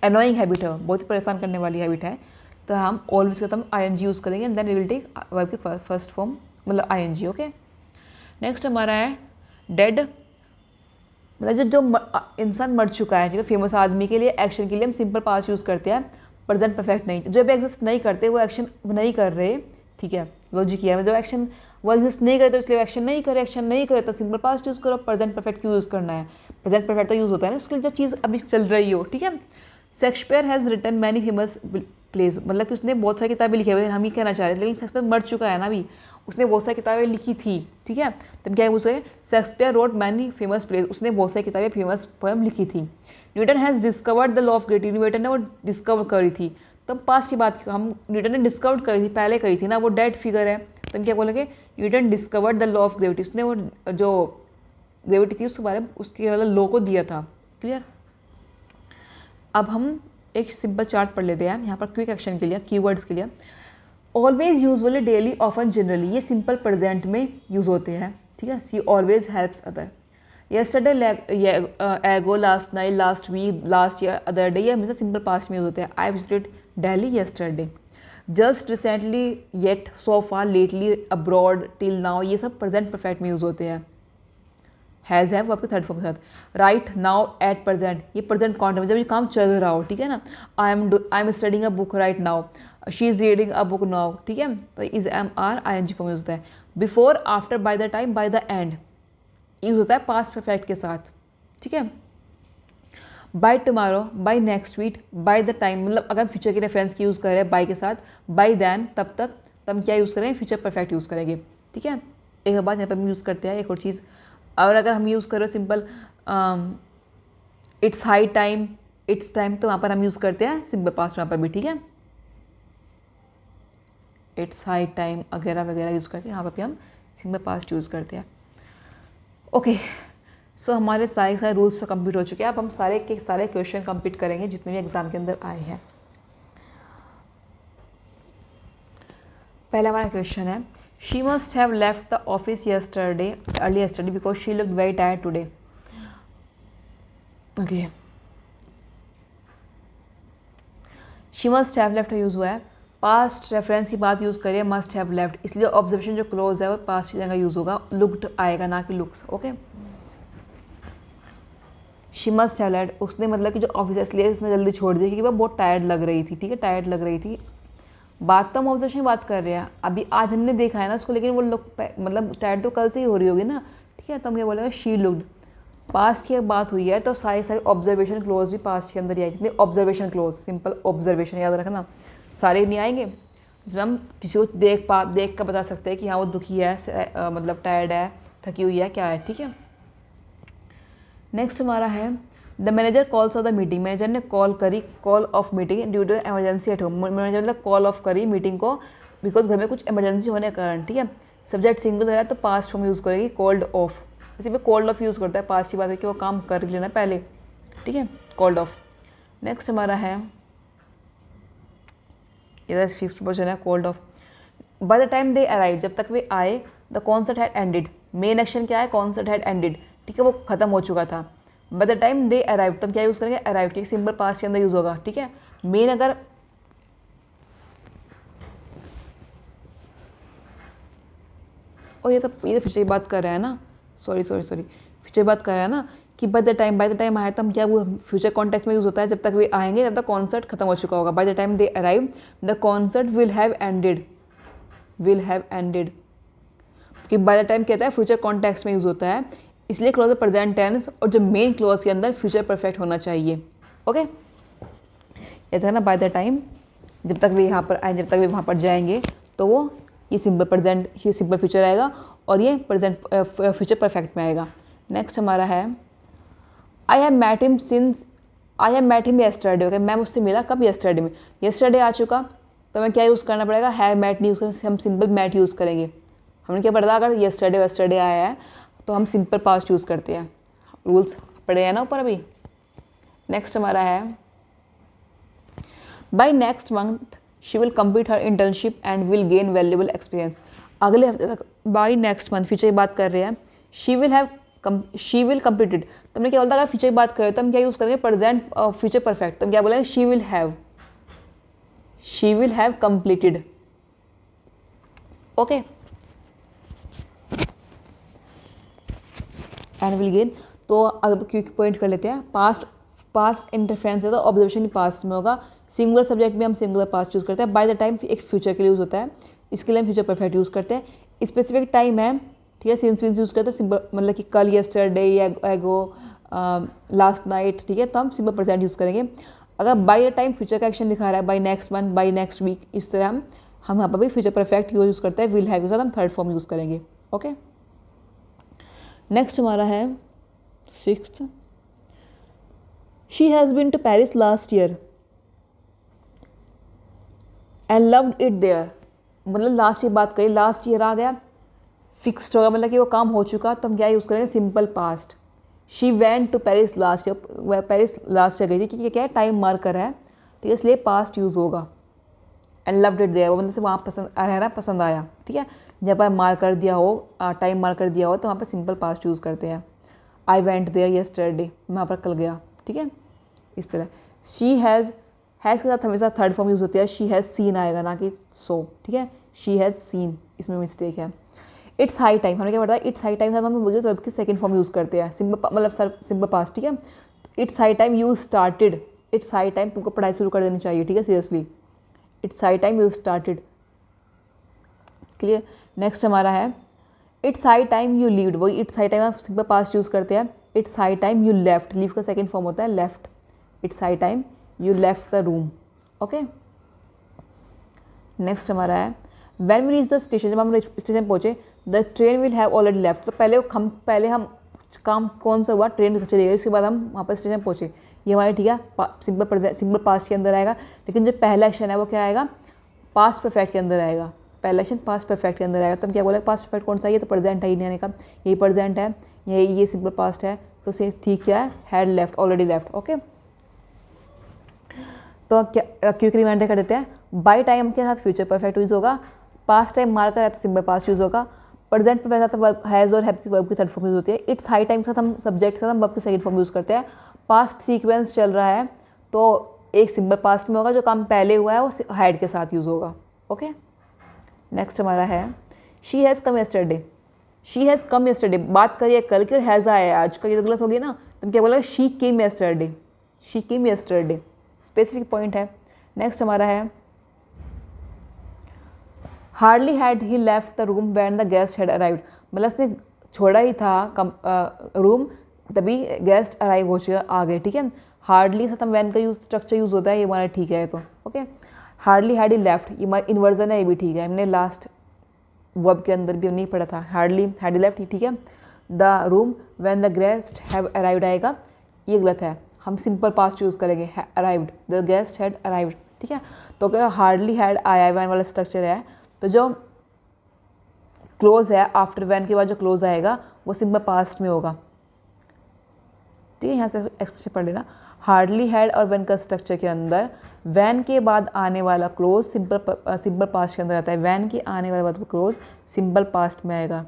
अनोइंग हैबिट है, बहुत ही परेशान करने वाली हैबिट है, तो हम ऑलवेज का हम ING यूज़ करेंगे and then we will take verb की फर्स्ट फॉर्म मतलब ING। ओके। नेक्स्ट हमारा है डेड, मतलब जो इंसान मर चुका है, ठीक है, फेमस आदमी के लिए एक्शन के लिए हम सिंपल पास्ट यूज़ करते हैं, प्रेजेंट परफेक्ट नहीं। जो भी एग्जिस्ट नहीं करते वो एक्शन नहीं कर रहे, ठीक है, लॉजिक किया है, जो एक्शन वो एग्जिस्ट नहीं करे तो इसलिए एक्शन नहीं करे, एक्शन नहीं करे तो सिंपल पास्ट यूज़ करो, प्रेजेंट परफेक्ट क्यों यूज़ करना है, प्रेजेंट परफेक्ट तो यूज़ होता है ना उसके लिए जो चीज़ अभी चल रही हो, ठीक है। Shakespeare has written many famous plays, मतलब कि उसने बहुत सारी किताबें लिखी हुई हैं, हम ये कहना चाह रहे हैं, लेकिन शेक्सपियर मर चुका है ना अभी, उसने बहुत सारी किताबें लिखी थी, ठीक है, तब क्या है उसे Shakespeare wrote many famous plays, उसने बहुत सारी किताबें फेमस पोएम लिखी थी। Newton has discovered the law of gravity, Newton ने वो डिस्कवर करी थी, तब पास्ट की बात हम न्यूटन ने डिस्कवर करी थी, पहले करी थी ना, वो डेड फिगर है, तो हम क्या बोलेंगे, Newton discovered the law of gravity, उसने वो जो ग्रेविटी थी उसके बारे में उसके मतलब लॉ को दिया था। क्लियर। अब हम एक सिंपल चार्ट पढ़ लेते हैं यहाँ पर क्विक एक्शन के लिए, कीवर्ड्स के लिए। Always, usually, daily, often, generally, ये सिंपल प्रेजेंट में यूज़ होते हैं, ठीक है। She always helps other. Yesterday, ago, last night, last week, last year, other day, ये हमेशा सिंपल पास्ट में यूज़ होते हैं। I visited Delhi yesterday. Just, recently, yet, so far, lately, abroad, till now, ये सब प्रेजेंट परफेक्ट में यूज़ होते हैं। हैज़ है वो आपके थर्ड फॉर्म के साथ। राइट नाउ, एट प्रेजेंट, ये प्रेजेंट कॉन्टेंट जब ये काम चल रहा हो, ठीक है ना। I am studying a book right now, she is reading a book now, ठीक है, तो is am are ING form use होता है। Before, after, by the time, by the end use होता है पास्ट परफेक्ट के साथ, ठीक है। By tomorrow, by next week, by the time, मतलब अगर फ्यूचर के रेफरेंस की यूज़ करें बाय के साथ, बाय देन, तब तक, तब क्या यूज़ करेंगे, फ्यूचर परफेक्ट यूज़ करेंगे, ठीक है। एक बात यहाँ पर हम यूज़ करते हैं एक और चीज़, और अगर हम यूज़ करें simple it's high time, it's time, तो वहाँ पर हम यूज़ करते हैं सिंपल पास्ट वहाँ पर भी, ठीक है, इट्स हाई टाइम वगैरह वगैरह यूज़ करते हैं, यहाँ पर भी हम सिंपल पास्ट यूज़ करते हैं। ओके, सो हमारे सारे रूल्स तो कंप्लीट हो चुके हैं। अब हम सारे के सारे क्वेश्चन कंप्लीट करेंगे जितने भी एग्जाम के अंदर आए हैं। पहला हमारा क्वेश्चन है, she must have left the office yesterday, early yesterday, because she looked very tired today. Okay, she must have left use हुआ है, पास्ट रेफरेंस की बात यूज़ करिए, मस्ट हैव लेफ्ट, इसलिए ऑब्जर्वेशन जो क्लोज है वो पास्ट की जगह यूज़ होगा, लुक्ड आएगा ना कि looks. Okay, she must have left, उसने मतलब कि जो ऑफिस है इसलिए उसने जल्दी छोड़ दिया क्योंकि वह बहुत टायर्ड लग रही थी, ठीक है, टायर्ड लग रही थी। बात तो हम ऑब्जर्वेशन की बात कर रहे हैं, अभी आज हमने देखा है ना उसको, लेकिन वो लोग मतलब टायर्ड तो कल से ही हो रही होगी ना, ठीक है, तो हम ये बोलेंगे शी लुक्ड, पास्ट की बात हुई है तो सारी ऑब्जर्वेशन क्लोज भी पास्ट के अंदर ही आई, जितने ऑब्जर्वेशन क्लोज, सिंपल ऑब्जर्वेशन याद रखना, सारे नहीं आएंगे, जिसमें हम किसी को देख कर बता सकते हैं कि हाँ वो दुखी है, मतलब टायर्ड है, थकी हुई है, क्या है, ठीक है। नेक्स्ट हमारा है, the manager calls off the meeting, manager ने कॉल करी, call off meeting due to emergency at home, manager मतलब कॉल ऑफ करी मीटिंग को बिकॉज घर में कुछ इमरजेंसी होने के कारण, ठीक है। सब्जेक्ट सिंगुलर है तो पास्ट फॉर्म यूज़ करेगी, कॉल्ड ऑफ, इसी पे कॉल्ड ऑफ यूज़ करता है, पास्ट की बात है कि वो काम कर लेना पहले, ठीक है, कॉल्ड ऑफ। नेक्स्ट हमारा है, इधर फिक्स प्रपोजन है, called off. Bye the time they arrive, जब तक वे आए, the concert had ended, main action क्या है, कॉन्सर्ट हैड एंडेड, ठीक है, वो खत्म हो चुका था। Bye the time they arrive, तब क्या यूज़ करेंगे, अराइव, ठीक, सिंपल पास्ट के अंदर यूज़ होगा, ठीक है। मेन अगर और ये तो फ्यूचर की बात कर रहा है ना, सॉरी फ्यूचर बात कर रहा है ना कि बाय द टाइम आया, तो हम क्या वो फ्यूचर कॉन्टेक्स्ट में यूज़ होता है, जब तक वे आएंगे तब तक कॉन्सर्ट खत्म हो चुका होगा। Bye the time they arrive the concert will have ended, कि बाय द टाइम कहता है फ्यूचर कॉन्टेक्स्ट में यूज़ होता है, इसलिए क्लोज प्रेजेंट टेंस और जो मेन क्लोज के अंदर फ्यूचर परफेक्ट होना चाहिए। ओके, ये था ना, बाय द टाइम, जब तक वे यहाँ पर आए, जब तक वे वहाँ पर जाएंगे, तो वो ये सिंपल प्रेजेंट, ये सिंपल फ्यूचर आएगा, और ये प्रेजेंट फ्यूचर परफेक्ट में आएगा। नेक्स्ट हमारा है I have met him yesterday. Okay, मैं मुझसे मिला कब? येस्टरडे में। येस्टरडे आ चुका तो मैं क्या यूज़ करना पड़ेगा? हैव मेट नहीं यूज़ करेंगे, हम सिंपल मेट यूज़ करेंगे। हमने क्या पढ़ा था? अगर येस्टरडे वेस्टरडे आया है तो हम सिंपल पास्ट यूज़ करते हैं। रूल्स पढ़े हैं ना ऊपर अभी। नेक्स्ट हमारा है by next month she will complete her internship and will gain valuable experience. अगले हफ्ते तक, बाय नेक्स्ट मंथ, फ्यूचर की बात कर रहे हैं। She will completed. तो हमने क्या बोलता? अगर फ्यूचर की बात करें तो हम क्या यूज़ करेंगे? Present future perfect. तो हम क्या बोलेंगे? She will have completed. Okay, and will gain. तो अब क्विक पॉइंट कर लेते हैं। पास्ट इंटरफेरेंस है तो ऑब्जर्वेशन पास्ट में होगा। सिंगुलर सब्जेक्ट में हम सिंगुलर पास्ट यूज़ करते हैं। बाय द टाइम एक फ्यूचर के लिए यूज़ होता है, इसके लिए हम फ्यूचर परफेक्ट यूज़ करते हैं। स्पेसिफिक टाइम है, ठीक है, सिंस यूज़ करते हैं सिंपल, मतलब कि कल, येस्टरडे या एगो, लास्ट नाइट, ठीक है, तो हम सिंपल प्रेजेंट यूज़ करेंगे। अगर बाय द टाइम फ्यूचर का एक्शन दिखा रहा है, by next month, by next week, इस तरह हम यहाँ पर भी फ्यूचर परफेक्ट यूज़ करते हैं। विल हैव के साथ हम थर्ड फॉर्म यूज़ करेंगे। ओके, नेक्स्ट हमारा है 6th, she has been to Paris last year and loved it there. मतलब लास्ट ईयर बात करें, लास्ट ईयर आ गया, फिक्स्ड होगा, मतलब कि वो काम हो चुका, तो हम क्या यूज़ करेंगे? Simple past. She went to Paris last year, Paris last year गई थी, क्योंकि क्या है? टाइम मार्कर है, ठीक है, इसलिए पास्ट यूज़ होगा। एंड लव्ड इट देयर, वो मतलब से वहाँ रहना पसंद आया, ठीक है। जब पर मार्क कर दिया हो, टाइम मार्क कर दिया हो, तो वहाँ पर सिंपल पास्ट यूज़ करते हैं। आई वेंट देयर येस्टरडे, मैं वहाँ पर कल गया, ठीक है, इस तरह। शी हैज़ के साथ हमेशा थर्ड फॉर्म यूज़ होती है। शी हैज़ सीन आएगा, ना कि सो, ठीक है। शी हैज़ सीन, इसमें मिस्टेक है। इट्स हाई टाइम, हमने क्या पढ़ा? इट्स हाई टाइम हम बोलिए तो की सेकंड फॉर्म यूज़ करते हैं, सिंपल, मतलब सिंपल पास्ट, ठीक है। It's high time you started. It's high time तुमको पढ़ाई शुरू कर देनी चाहिए, ठीक है, seriously. It's high time you started. Clear. Next हमारा है it's high time you levied. वही इट्स हाई टाइम आप सिंपल पास्ट यूज़ करते हैं। It's high time you left, leave का सेकंड फॉर्म होता है left. It's high time you left the room. Okay, next हमारा है when we reach the station, जब हम स्टेशन पहुँचे, the train will have already left. तो पहले हम काम कौन सा हुआ? ट्रेन चली गई, उसके बाद हम वहाँ पर स्टेशन पहुँचे, ये हमारे, ठीक है, सिंपल पास्ट के अंदर आएगा। लेकिन जो पहला एक्शन है वो क्या आएगा? पास्ट परफेक्ट के अंदर आएगा। पहला एक्शन पास्ट परफेक्ट के अंदर आएगा। तो हम क्या बोले? पास्ट परफेक्ट कौन सा है? ये तो प्रेजेंट है, ही का यही प्रेजेंट है, ये सिंपल पास्ट है, तो से ठीक क्या है? Had left, already left. Okay, तो क्या क्विक रिमाइंडर कर देते हैं। बाय टाइम के साथ फ्यूचर परफेक्ट यूज़ होगा, पास्ट टाइम मार्कर है तो सिंपल पास्ट यूज़ होगा, प्रेजेंट पे साथ वर्ब हैज़ और हैव की वर्ब की थर्ड फॉर्म यूज़ होती है। इट्स हाई टाइम के साथ हम सब्जेक्ट के साथ हम वर्ब की सेकंड फॉर्म यूज़ करते हैं। पास्ट सीक्वेंस चल रहा है तो एक सिंपल पास्ट में होगा, जो काम पहले हुआ है वो हैड के साथ यूज़ होगा। ओके, नेक्स्ट हमारा है she has come yesterday. She has come yesterday, बात करिए कल की, और हैज़ आया है आज का, ये तो गलत हो गया ना। तो क्या बोला? She came yesterday, she came yesterday, specific point है। नेक्स्ट हमारा है hardly had he left the room when the guest had arrived. मतलब उसने छोड़ा ही था रूम, तभी गेस्ट अराइव हो चुका, आ गए, ठीक है। हार्डली साथ हम वैन का यूज स्ट्रक्चर यूज़ होता है, ये हमारा ठीक है। तो okay, hardly had he left, ये हमारा इन्वर्जन है, ये भी ठीक है, हमने लास्ट वर्ब के अंदर भी नहीं पढ़ा था। हार्डली हैड ही लेफ्ट, ठीक है। The room when the guest have arrived आएगा, ये गलत है, हम सिंपल पास्ट यूज़ करेंगे, arrived, the guest had arrived, ठीक है। तो क्या हार्डली हैड आया वैन वाला स्ट्रक्चर है, तो जो क्लोज है आफ्टर वैन के बाद जो क्लोज आएगा वो सिंपल पास्ट में होगा, ठीक है। यहाँ से एक्सप्रेशन पढ़ लेना। हार्डली हैड और वैन का स्ट्रक्चर के अंदर वैन के बाद आने वाला क्लोज सिंपल पास्ट के अंदर आता है, वैन के आने वाले बाद क्लोज सिंपल पास्ट में आएगा।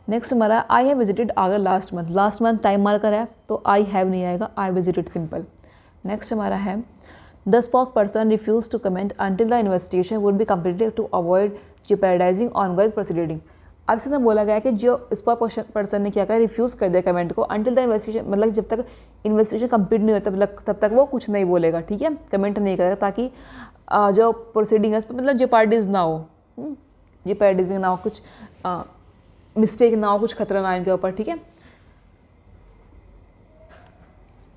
नेक्स्ट हमारा I have visited Agra last month. Last month time marker है तो आई हैव नहीं आएगा, आई विजिटेड सिंपल। नेक्स्ट हमारा है the spokesperson refuse to comment until the investigation would be completed to avoid jeopardizing ongoing proceeding। अब इसके अंदर बोला गया है कि जो स्पोक पर्सन ने क्या कहा, रिफ्यूज़ कर दिया कमेंट को अंटिल द इन्वेस्टिगेशन, मतलब जब तक इन्वेस्टिगेशन कंप्लीट नहीं होता तब तक वो कुछ नहीं बोलेगा, ठीक है, कमेंट नहीं करेगा, ताकि जो प्रोसीडिंग है उस पर मतलब जेपार्डीज ना हो, जेपार्डीजिंग ना हो, कुछ मिस्टेक ना हो, कुछ खतरा ना इनके ऊपर, ठीक है।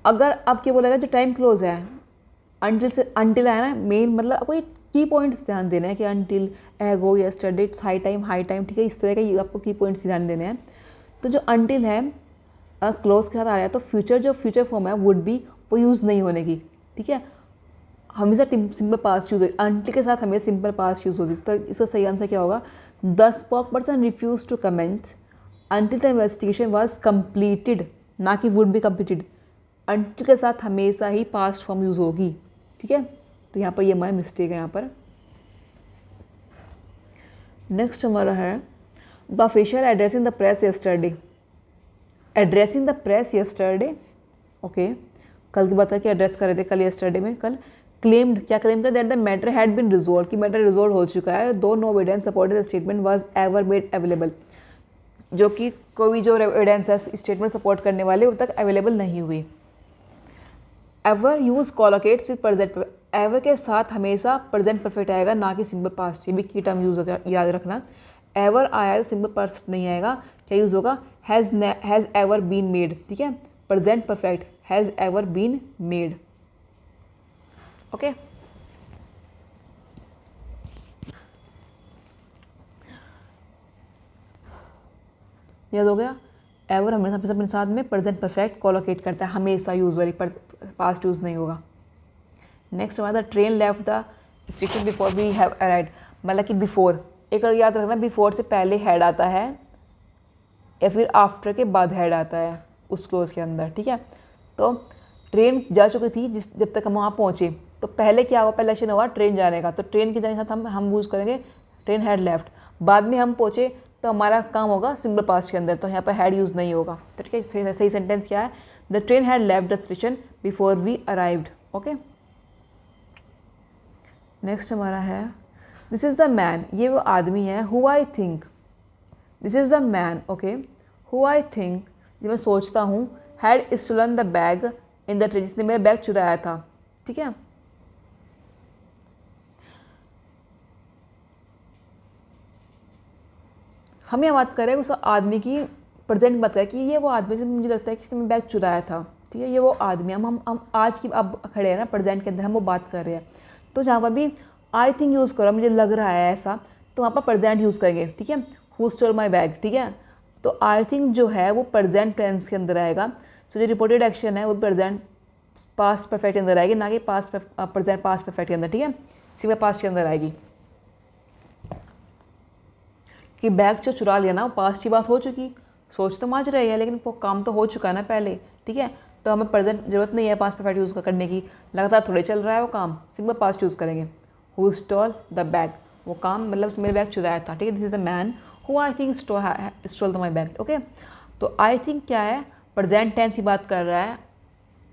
अगर अब क्या बोलेगा, जो टाइम क्लोज है अंटिल से, अंटिल है ना मेन, मतलब कोई की पॉइंट्स ध्यान देने हैं कि अनटिल, एगो, यस्टरडे, इट्स हाई टाइम, ठीक है, इस तरह के आपको की पॉइंट्स ध्यान देने हैं। तो जो अनटिल है क्लोज के साथ आ रहा है तो फ्यूचर, जो फ्यूचर फॉर्म है वुड बी, वो यूज़ नहीं होने की, ठीक है, हमेशा सिंपल पास्ट यूज़ होगी। अनटिल के साथ हमेशा सिंपल पास्ट यूज़ होगी। तो इसका सही आंसर क्या होगा? The spokesperson refuse to comment until the investigation was completed, ना कि वुड बी कंप्लीटेड। अनटिल के साथ हमेशा ही पास्ट फॉर्म यूज़ होगी, ठीक है। तो यहाँ पर ये हमारा मिस्टेक है यहाँ पर। नेक्स्ट हमारा है the official addressing the press yesterday. Addressing the press yesterday, okay, कल की बात है कि एड्रेस कर रहे थे कल, यस्टरडे में, कल क्लेम्ड, क्या क्लेम कर, that the matter had been resolve, कि मैटर रिजोल्व हो चुका है, though no evidence supported the statement was ever made available, जो कि कोई जो एविडेंस है स्टेटमेंट सपोर्ट करने वाले अब तक अवेलेबल नहीं हुई। Ever use collocates with present, ever के साथ हमेशा प्रेजेंट परफेक्ट आएगा, ना कि सिंपल पास्ट। ये भी की टर्म यूज याद रखना। एवर आया तो सिंपल पास्ट नहीं आएगा, क्या यूज़ होगा? हैज़ एवर बीन मेड, ठीक है, present perfect, has ever been made, okay. याद हो गया? एवर हमेशा अपने साथ में प्रेजेंट परफेक्ट कोलोकेट करता है, हमेशा यूजुअली, पास्ट यूज़ नहीं होगा। नेक्स्ट हमारा train left the station before we have arrived, मतलब कि बिफोर, एक और याद रखना, बिफोर से पहले हेड आता है या फिर आफ्टर के बाद हेड आता है उस क्लोज के अंदर, ठीक है। तो ट्रेन जा चुकी थी जब तक हम वहाँ पहुँचे, तो पहले क्या हुआ? पहले एक्शन हुआ ट्रेन जाने का, तो ट्रेन के जाने के साथ हम यूज़ करेंगे ट्रेन हैड लेफ्ट। बाद में हम पहुँचे तो हमारा काम होगा सिंपल पास्ट के अंदर, तो यहाँ पर हैड यूज़ नहीं होगा, तो ठीक है। सही सेंटेंस क्या है? The train had left the station before we arrived, okay. Next हमारा है दिस इज़ द मैन, ये वो आदमी है, who I think, this is the man, okay, who I think, जो मैं सोचता हूँ, had stolen the bag in the train, जिसने मेरा बैग चुराया था, ठीक है। हम ये बात करें उस आदमी की, प्रेजेंट बात करें कि ये वो आदमी से मुझे लगता है कि इसने बैग चुराया था, ठीक है, ये वो आदमी, हम आज की अब खड़े हैं ना प्रेजेंट के अंदर, हम वो बात कर रहे हैं। तो जहाँ पर भी आई थिंक यूज़ करो, मुझे लग रहा है ऐसा, तो वहाँ पर प्रेजेंट यूज़ करेंगे, ठीक है। हु स्टोल माई बैग, ठीक है। तो आई थिंक जो है वो प्रेजेंट टेंस के अंदर आएगा। सो जो रिपोर्टेड एक्शन है वो प्रेजेंट पास्ट परफेक्ट के अंदर आएगी, ना कि प्रेजेंट पास्ट परफेक्ट के अंदर, ठीक है, सिर्फ पास्ट के अंदर आएगी। कि बैग जो चुरा लिया ना, वो पास्ट की बात हो चुकी, सोच तो माज रही है लेकिन वो काम तो हो चुका है ना पहले, ठीक है। तो हमें प्रेजेंट ज़रूरत नहीं है पास्ट परफेक्ट यूज़ करने की, लगातार थोड़े चल रहा है वो काम, सिंपल पास्ट यूज़ करेंगे। हु स्टॉल द बैग, वो काम मतलब मेरे बैग चुराया था, ठीक है। This is the man who I think stall the my bag, okay. तो आई थिंक क्या है? प्रेजेंट टेंस की बात कर रहा है,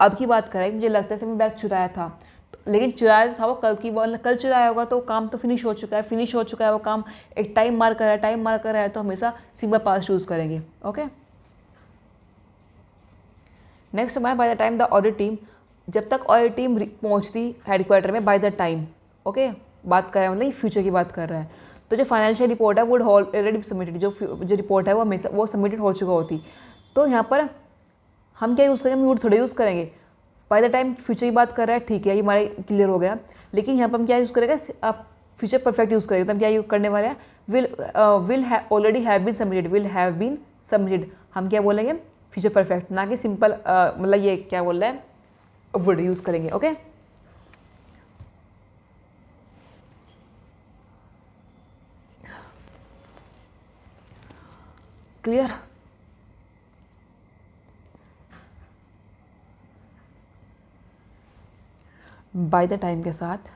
अब की बात कर रहा है, मुझे लगता है कि मैं बैग चुराया था, लेकिन चुराया था वो कल की बात, कल चुराया होगा तो काम तो फिनिश हो चुका है वो काम, एक टाइम मार कर रहा है, तो हमेशा सिंपल पास्ट यूज़ करेंगे, ओके। नेक्स्ट हमारा by the time the audit team, जब तक ऑडिट टीम पहुंचती हेडक्वार्टर में, बाय द टाइम, ओके, बात कर रहा है मतलब फ्यूचर की बात कर रहा है। तो जो फाइनेंशियल रिपोर्ट है वो ऑलरेडी सबमिटेड, जो रिपोर्ट है वो हमेशा वो सबमिटेड हो चुका होती। तो यहाँ पर हम क्या यूज़ करेंगे? वुड थोड़े यूज़ करेंगे, बाय द टाइम फ्यूचर की बात कर रहा है, ठीक है, ये हमारे क्लियर हो गया। लेकिन यहाँ पर हम क्या यूज़ करेंगे? आप फ्यूचर परफेक्ट यूज़ करेंगे, तो हम क्या यूज़ करने वाले हैं? Will already have been submitted, will have been submitted, हम क्या बोलेंगे? फ्यूचर परफेक्ट, ना कि सिंपल मतलब ये क्या बोल रहा है, वुड यूज़ करेंगे, okay. Clear? Bye the time के साथ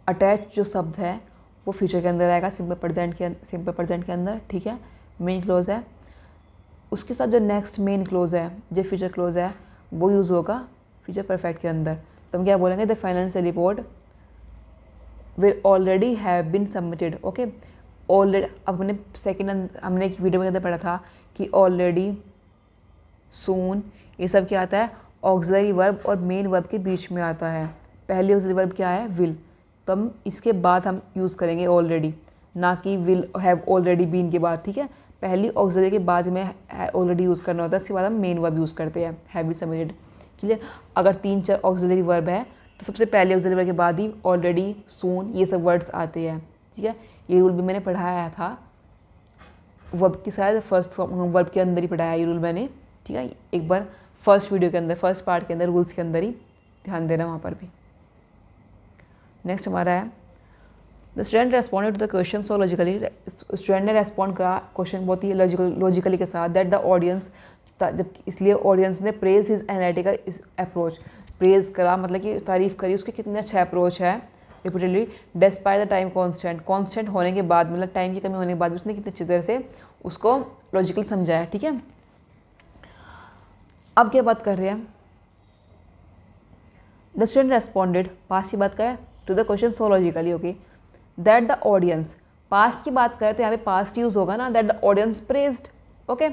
अटैच जो शब्द है वो फ्यूचर के अंदर आएगा, सिंपल प्रेजेंट के अंदर, ठीक है, मेन क्लोज है। उसके साथ जो नेक्स्ट मेन क्लोज है, जो फ्यूचर क्लोज है, वो यूज़ होगा फ्यूचर परफेक्ट के अंदर। तो हम क्या बोलेंगे? The financial report will already have been submitted, okay. Already, अब हमने एक वीडियो में अंदर पढ़ा था कि ऑलरेडी, सून, ये सब क्या आता है? ऑक्सिलरी वर्ब और मेन वर्ब के बीच में आता है। पहली ऑक्सिलरी वर्ब क्या है? विल, तो हम इसके बाद हम यूज़ करेंगे ऑलरेडी, ना कि विल हैव ऑलरेडी बीन के बाद, ठीक है। पहली ऑक्सिलरी के बाद में ऑलरेडी यूज़ करना होता है, इसके बाद हम मेन वर्ब यूज़ करते हैं, हैव बीन सबमिटेड, क्लियर। अगर 3-4 ऑक्सिलरी वर्ब है तो सबसे पहले ऑक्सिलरी वर्ब के बाद ही ऑलरेडी, सून, ये सब वर्ड्स आते हैं, ठीक है। ये रूल भी मैंने पढ़ाया था वर्ब की, शायद फर्स्ट वर्ब के अंदर ही पढ़ाया ये रूल मैंने, ठीक है। एक बार फर्स्ट वीडियो के अंदर, फर्स्ट पार्ट के अंदर, रूल्स के अंदर ही ध्यान देना वहाँ पर भी। नेक्स्ट हमारा है the student responded to the question so logically. Student ने रेस्पॉन्ड करा क्वेश्चन बहुत ही लॉजिकली के साथ, दैट द ऑडियंस, जब इसलिए ऑडियंस ने praise his analytical approach, praise करा मतलब कि तारीफ़ करी उसके कितने अच्छा अप्रोच है, repeatedly, despite the time constant होने के बाद, मतलब टाइम की कमी होने के बाद भी उसने कितने अच्छी तरह से उसको लॉजिकल समझाया, ठीक है। अब क्या बात कर रहे हैं, द स्टूडेंट रेस्पॉन्डेड, पास्ट की बात करें, to the question so logically, okay, that the audience, past की बात करते हैं यहाँ पे पास्ट यूज़ होगा ना, that the audience praised, okay.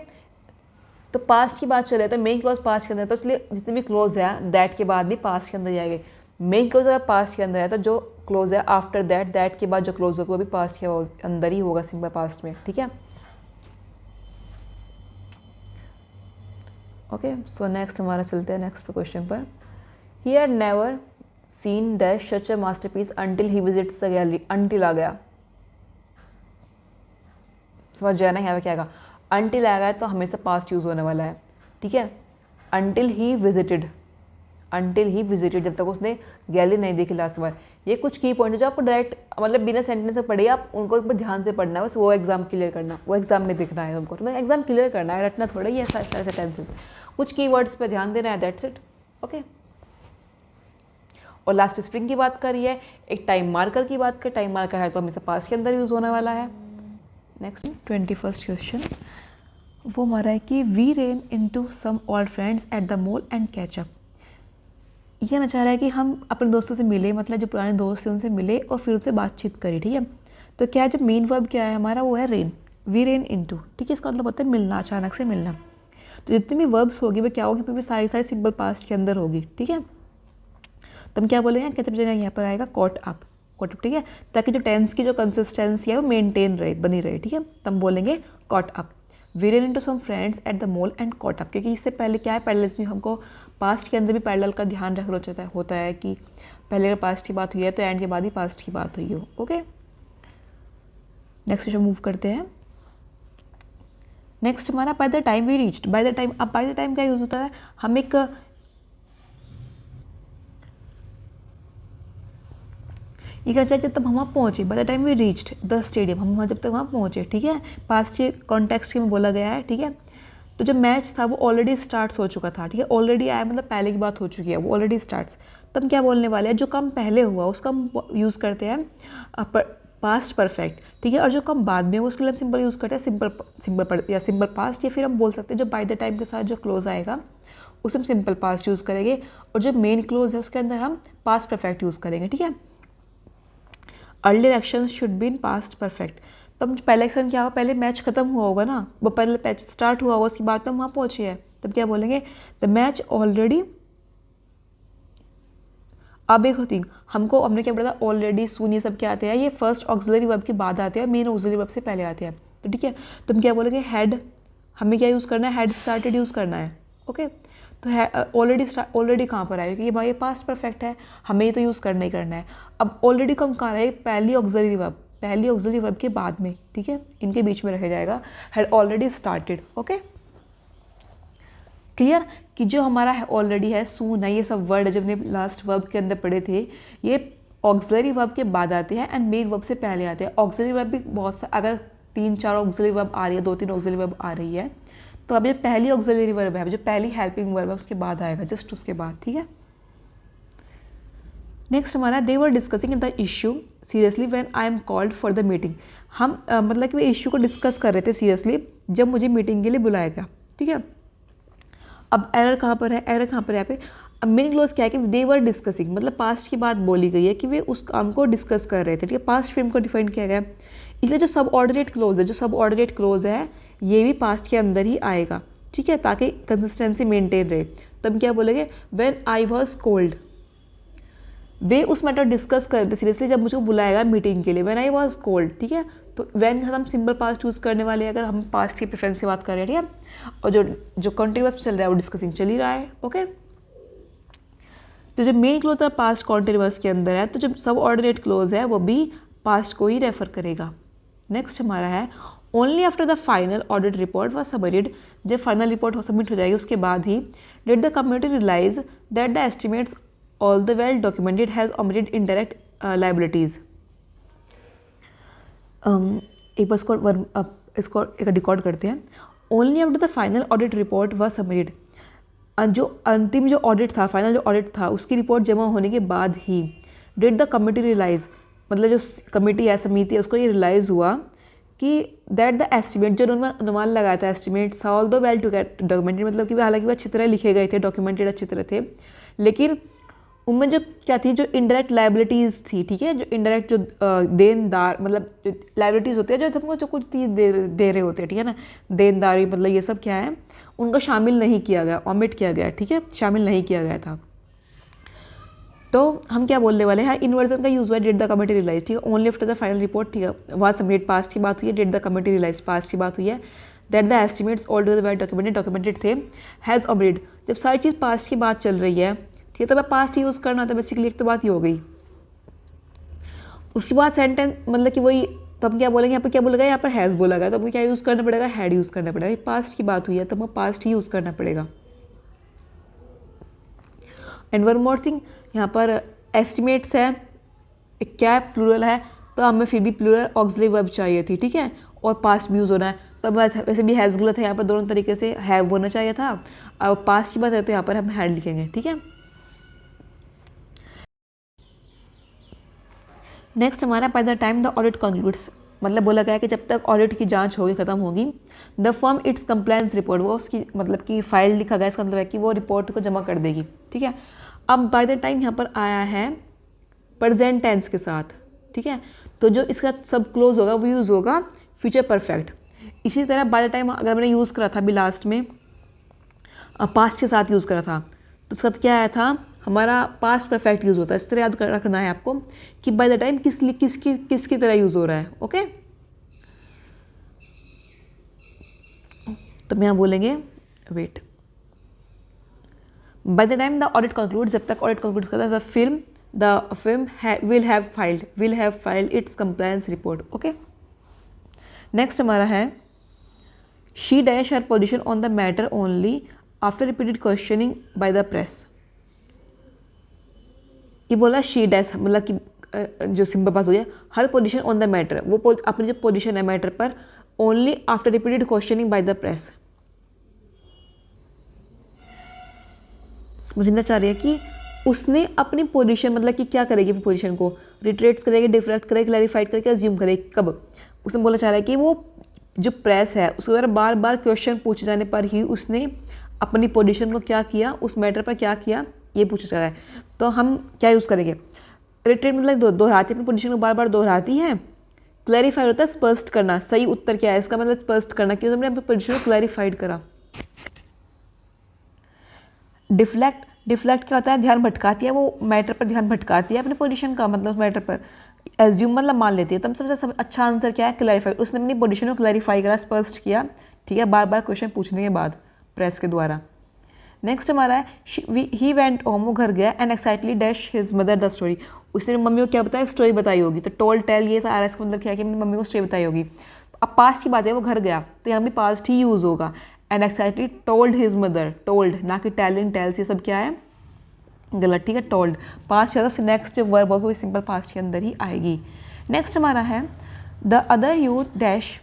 तो पास्ट की बात चले तो मेन क्लॉज पास्ट के अंदर, तो इसलिए जितने भी क्लोज है दैट के बाद भी पास्ट के अंदर जाएंगे। मेन क्लोज अगर पास्ट के अंदर है तो जो क्लोज है आफ्टर दैट के बाद जो क्लोज होगा वो भी पास्ट के अंदर ही होगा, सिंपल पास्ट में, ठीक है। ओके, सो नेक्स्ट हमारा चलते हैं नेक्स्ट क्वेश्चन पर। He had never seen dash such a masterpiece until he visits the gallery, until आ गया, समझ जाना है यहाँ पे क्या आएगा, अंटिल आ गया तो हमेशा पास्ट यूज़ होने वाला है, ठीक है। अंटिल ही विजिटेड, जब तक उसने गैलरी नहीं देखी लास्ट बार। ये कुछ की पॉइंट है जो आपको डायरेक्ट मतलब बिना सेंटेंस से पढ़िए, आप उनको एक बार ध्यान से पढ़ना है, बस वो एग्जाम क्लियर करना, वो एग्जाम में दिखना है तुमको, तो एग्जाम क्लियर करना है, रटना थोड़ा ही ऐसा सेंटेंसेस, कुछ कीवर्ड्स पे ध्यान देना है, दैट्स इट, ओके। और लास्ट स्प्रिंग की बात करी है, एक टाइम मार्कर की बात कर, टाइम मार्कर है तो हमेशा पास्ट के अंदर यूज़ होने वाला है। नेक्स्ट 21st क्वेश्चन, वो हमारा है कि we ran into some old friends at the mall and catch up. ये कहना चाह रहा है कि हम अपने दोस्तों से मिले, मतलब जो पुराने दोस्त थे उनसे मिले और फिर उनसे बातचीत करी, ठीक है। तो क्या जो मेन वर्ब क्या है हमारा, वो है रेन, वी रेन इनटू, ठीक है। इसका मतलब होता है मिलना, अचानक से मिलना। तो जितनी भी वर्ब्स होगी वो क्या होगी, फिर भी सारी सिंपल पास्ट के अंदर होगी, ठीक है। तो हम क्या बोलेंगे, कैचअप जगह यहाँ पर आएगा कॉट अप, ठीक है, ताकि जो टेंस की जो कंसिस्टेंसी है वो मेंटेन रहे, बनी रहे, ठीक है। तो हम बोलेंगे caught up, we ran into some friends at the mall and caught up, क्योंकि इससे पहले क्या है, पैरेलल्स में हमको पास्ट के अंदर भी पैरेलल का ध्यान रखना होता है कि पहले अगर पास्ट की बात हुई है तो एंड के बाद ही पास्ट की बात हुई हो, ओके। नेक्स्ट क्वेश्चन मूव करते हैं। नेक्स्ट हमारा by the time we reached, by the time, अब बाय द टाइम क्या यूज़ होता है, हम एक ये कहना चाहिए जब तक हम वहाँ पहुँचे, by the time we reached the stadium, हम वहाँ जब तक वहाँ पहुँचे, ठीक है। पास्ट के कॉन्टेक्स्ट में बोला गया है, ठीक है। तो जो मैच था वो ऑलरेडी स्टार्ट्स हो चुका था, ठीक है। ऑलरेडी आया मतलब पहले की बात हो चुकी है, वो ऑलरेडी स्टार्ट्स। तो हम क्या बोलने वाले हैं, जो काम पहले हुआ उसका हम यूज़ करते हैं पास्ट परफेक्ट, ठीक है। और जो काम बाद में हो उसके लिए हम सिंपल यूज़ करते हैं सिंपल पास्ट, या फिर हम बोल सकते हैं जो बाय द टाइम के साथ जो क्लोज आएगा उसे हम सिंपल पास्ट यूज़ करेंगे, और जो मेन क्लोज है उसके अंदर हम पास्ट परफेक्ट यूज़ करेंगे, ठीक है। Early action should be in past perfect. तब पहला एक्शन क्या हुआ, पहले मैच खत्म हुआ होगा ना, वो पहले मैच स्टार्ट हुआ होगा, उसके बाद तो हम वहाँ पहुँचे हैं, तब क्या बोलेंगे, द मैच ऑलरेडी। अब एक थिंग हमको, हमने क्या पढ़ा था, ऑलरेडी, सून, ये सब क्या आते हैं, ये फर्स्ट ऑक्सिलरी वर्ब के बाद आते हैं, मेन ऑक्सिलरी वर्ब से पहले आते हैं, तो ठीक है। तो हम क्या बोलेंगे, हैड, हमें क्या यूज़ करना है, हैड स्टार्टेड यूज़ करना है, ओके। तो ऑलरेडी कहाँ पर आएगा, क्योंकि भाई ये पास्ट परफेक्ट है, हमें ये तो यूज़ करना ही करना है। अब ऑलरेडी को हम कहाँ रहे, पहली ऑक्सिलरी वर्ब के बाद में, ठीक है, इनके बीच में रखा जाएगा, had already started, okay. Clear कि जो हमारा है ऑलरेडी है, सून है, ये सब वर्ड जब हमने लास्ट वर्ब के अंदर पढ़े थे, ये ऑक्सिलरी वर्ब के बाद आते हैं एंड मेन वर्ब से पहले आते हैं। ऑक्सिलरी वर्ब भी बहुत सा, अगर 3-4 ऑक्सिलरी वर्ब आ रही है, 2-3 ऑक्सिलरी वर्ब आ रही है, तो अब ये पहली ऑक्सिलरी वर्ब है, जो पहली हेल्पिंग वर्ब है उसके बाद आएगा, जस्ट उसके बाद, ठीक है। नेक्स्ट हमारा, they were discussing the issue seriously when I am called for the meeting. हम मतलब कि वे इशू को डिस्कस कर रहे थे सीरियसली जब मुझे मीटिंग के लिए बुलाया गया, ठीक है। अब एरर कहाँ पर है, यहाँ पे अब मेन क्लोज क्या है कि दे वर डिस्कसिंग, मतलब पास्ट की बात बोली गई है कि वे उस काम को डिस्कस कर रहे थे, ठीक है। पास्ट फ्रेम को डिफाइन किया गया, इसलिए जो सब ऑर्डिनेट क्लोज है, ये भी पास्ट के अंदर ही आएगा, ठीक है, ताकि कंसिस्टेंसी मेंटेन रहे। तो हम क्या बोलेंगे, व्हेन आई वॉज कोल्ड, वे उस मैटर डिस्कस कर रहे थे सीरियसली जब मुझे बुलाएगा मीटिंग के लिए, व्हेन आई वॉज कोल्ड, ठीक है। तो व्हेन हम सिंपल पास्ट यूज़ करने वाले हैं, अगर हम पास्ट की प्रेफरेंस की बात कर रहे हैं, ठीक है। और जो कंटिन्यूअस चल रहा है वो डिस्कसिंग चल ही रहा है, ओके। तो जो मेन क्लोज है पास्ट कॉन्टिन्यूअस के अंदर है, तो जो सब ऑर्डिनेट क्लोज है वो भी पास्ट को ही रेफर करेगा। नेक्स्ट हमारा है only after the final audit report was submitted, जब फाइनल रिपोर्ट सबमिट हो जाएगी उसके बाद ही did the community realise that the estimates all the well documented has omitted indirect liabilities. एक बार इसको एक रिकॉर्ड करते हैं। Only after the final audit report was submitted, जो अंतिम जो ऑडिट था, फाइनल जो ऑडिट था उसकी रिपोर्ट जमा होने के बाद ही डिड द कमिटी रियलाइज, मतलब जो कमेटी है, समिति है, उसको ये रियलाइज़ हुआ कि दैट द एस्टिमेट, जो उन्होंने अनुमान लगाया था estimates all the well documented, मतलब कि हालांकि वो अच्छी तरह लिखे गए थे, डॉक्यूमेंटेड अच्छी तरह थे, लेकिन उनमें जो क्या थी, जो इनडायरेक्ट लाइबिलिटीज़ थी, ठीक है, जो इनडायरेक्ट जो देनदार, मतलब जो लाइबिलिटीज़ होती है, जो तुमको जो कुछ चीज़ दे रहे होते हैं, ठीक है ना, देनदारी, मतलब ये सब क्या है, उनको शामिल नहीं किया गया, ओमिट किया गया, ठीक है, शामिल नहीं किया गया था। तो हम क्या बोलने वाले हैं, इन्वर्जन का यूज़ हुआ डिड द कमिटी रियलाइज, ठीक है, only after the final report, ठीक है, वहाँ सबमिट पास्ट की बात हुई है, did the committee realise past की बात हुई है, that the estimates all to the well documented थे, हैज़ ओमिटेड, जब सारी चीज़ पास्ट की बात चल रही है, ठीक है, तो मैं पास्ट यूज़ करना था बेसिकली, एक तो बात ये हो गई। उसके बाद सेंटेंस, मतलब कि वही, तो हम क्या बोलेंगे, यहाँ पर क्या बोला गया, यहाँ पर हैज़ बोला गया, तो हमें क्या यूज़ करना पड़ेगा, हैड यूज़ करना पड़ेगा, पास्ट की बात हुई है तो हमें पास्ट ही यूज़ करना पड़ेगा। एंड वन मोर थिंग, यहाँ पर एस्टिमेट्स है, एक क्या प्लूरल है, तो हमें फिर भी प्लूरल ऑक्सिलरी वर्ब चाहिए थी, ठीक है, और पास्ट भी यूज़ होना है, तो वैसे भी हैज़ गलत है, यहाँ पर दोनों तरीके से हैव होना चाहिए था, और पास्ट की बात है तो यहाँ पर हम हैड लिखेंगे, ठीक है। नेक्स्ट हमारा by the time the audit concludes, मतलब बोला गया कि जब तक ऑडिट की जांच होगी, ख़त्म होगी, the firm it's compliance report, वो उसकी मतलब कि फाइल लिखा गया, इसका मतलब है कि वो रिपोर्ट को जमा कर देगी, ठीक है। अब बाय द टाइम यहाँ पर आया है प्रेजेंट टेंस के साथ, ठीक है, तो जो इसका सब क्लोज होगा वो यूज़ होगा फ्यूचर परफेक्ट। इसी तरह बाय द टाइम अगर मैंने यूज़ करा था अभी लास्ट में पास्ट के साथ यूज़ करा था, तो उसका क्या आया था, हमारा पास्ट परफेक्ट यूज़ होता है। इस तरह याद रखना है आपको कि बाय द टाइम किसकी तरह यूज़ हो रहा है, ओके। तो हम यहाँ बोलेंगे wait, by the time the audit conclude, जब तक ऑडिट कंक्लूड करता है the film will have filed its compliance report, okay. Next हमारा है she dash her position on the matter only after repeated questioning by the press. ये बोला शी डैश, मतलब कि जो सिंपल बात हुई है, हर पोजीशन ऑन द मैटर, वो अपनी जो पोजीशन है मैटर पर, only after repeated questioning by the press. समझना चाह रही है कि उसने अपनी पोजीशन, मतलब कि क्या करेगी अपनी पोजीशन को, रिट्रेट्स करेगी, डिफ्लेक्ट करेगी, क्लैरिफाइड करेगी, अज्यूम करेगी, कब। उसने बोला चाह रहा है कि वो जो प्रेस है उसके द्वारा बार बार क्वेश्चन पूछे जाने पर ही उसने अपनी पोजीशन को क्या किया, उस मैटर पर क्या किया, ये पूछा जा रहा है। तो हम क्या यूज़ करेंगे, रिट्रेट मतलब दोहराती, अपनी पोजीशन को बार बार दोहराती है। क्लैरिफाइड होता है स्पष्ट करना, सही उत्तर क्या है इसका मतलब स्पष्ट करना, कि उसने अपनी पोजीशन को क्लैरिफाइड करा। डिफ्लेक्ट क्या होता है, ध्यान भटकाती है, वो मैटर पर ध्यान भटकाती है अपनी पोजीशन का, मतलब मैटर पर एज्यूम मतलब मान लेती है। तब सबसे अच्छा आंसर क्या है, क्लैरिफाइड, उसने अपनी पोजीशन को क्लैरिफाई करा, स्पष्ट किया, ठीक है, बार बार क्वेश्चन पूछने के बाद प्रेस के द्वारा। नेक्स्ट हमारा है ही वेंट होम, वो घर गया, and excitedly dash his mother the story, उसने मम्मी को क्या बताया, स्टोरी बताई होगी। तो टोल्ड टेल ये सारा इसका मतलब क्या है कि अपनी मम्मी को स्टोरी बताई होगी। अब पास्ट की बात है, वो घर गया, तो यहाँ भी पास्ट ही यूज़ होगा, and excitedly told his mother, told ना कि टेलिंग, टेल्स, ये सब क्या है गलत, ठीक है, टोल्ड पास्ट है, तो नेक्स्ट जो वर्ब होगी वो सिंपल पास्ट के अंदर ही आएगी। नेक्स्ट हमारा है the other youth dash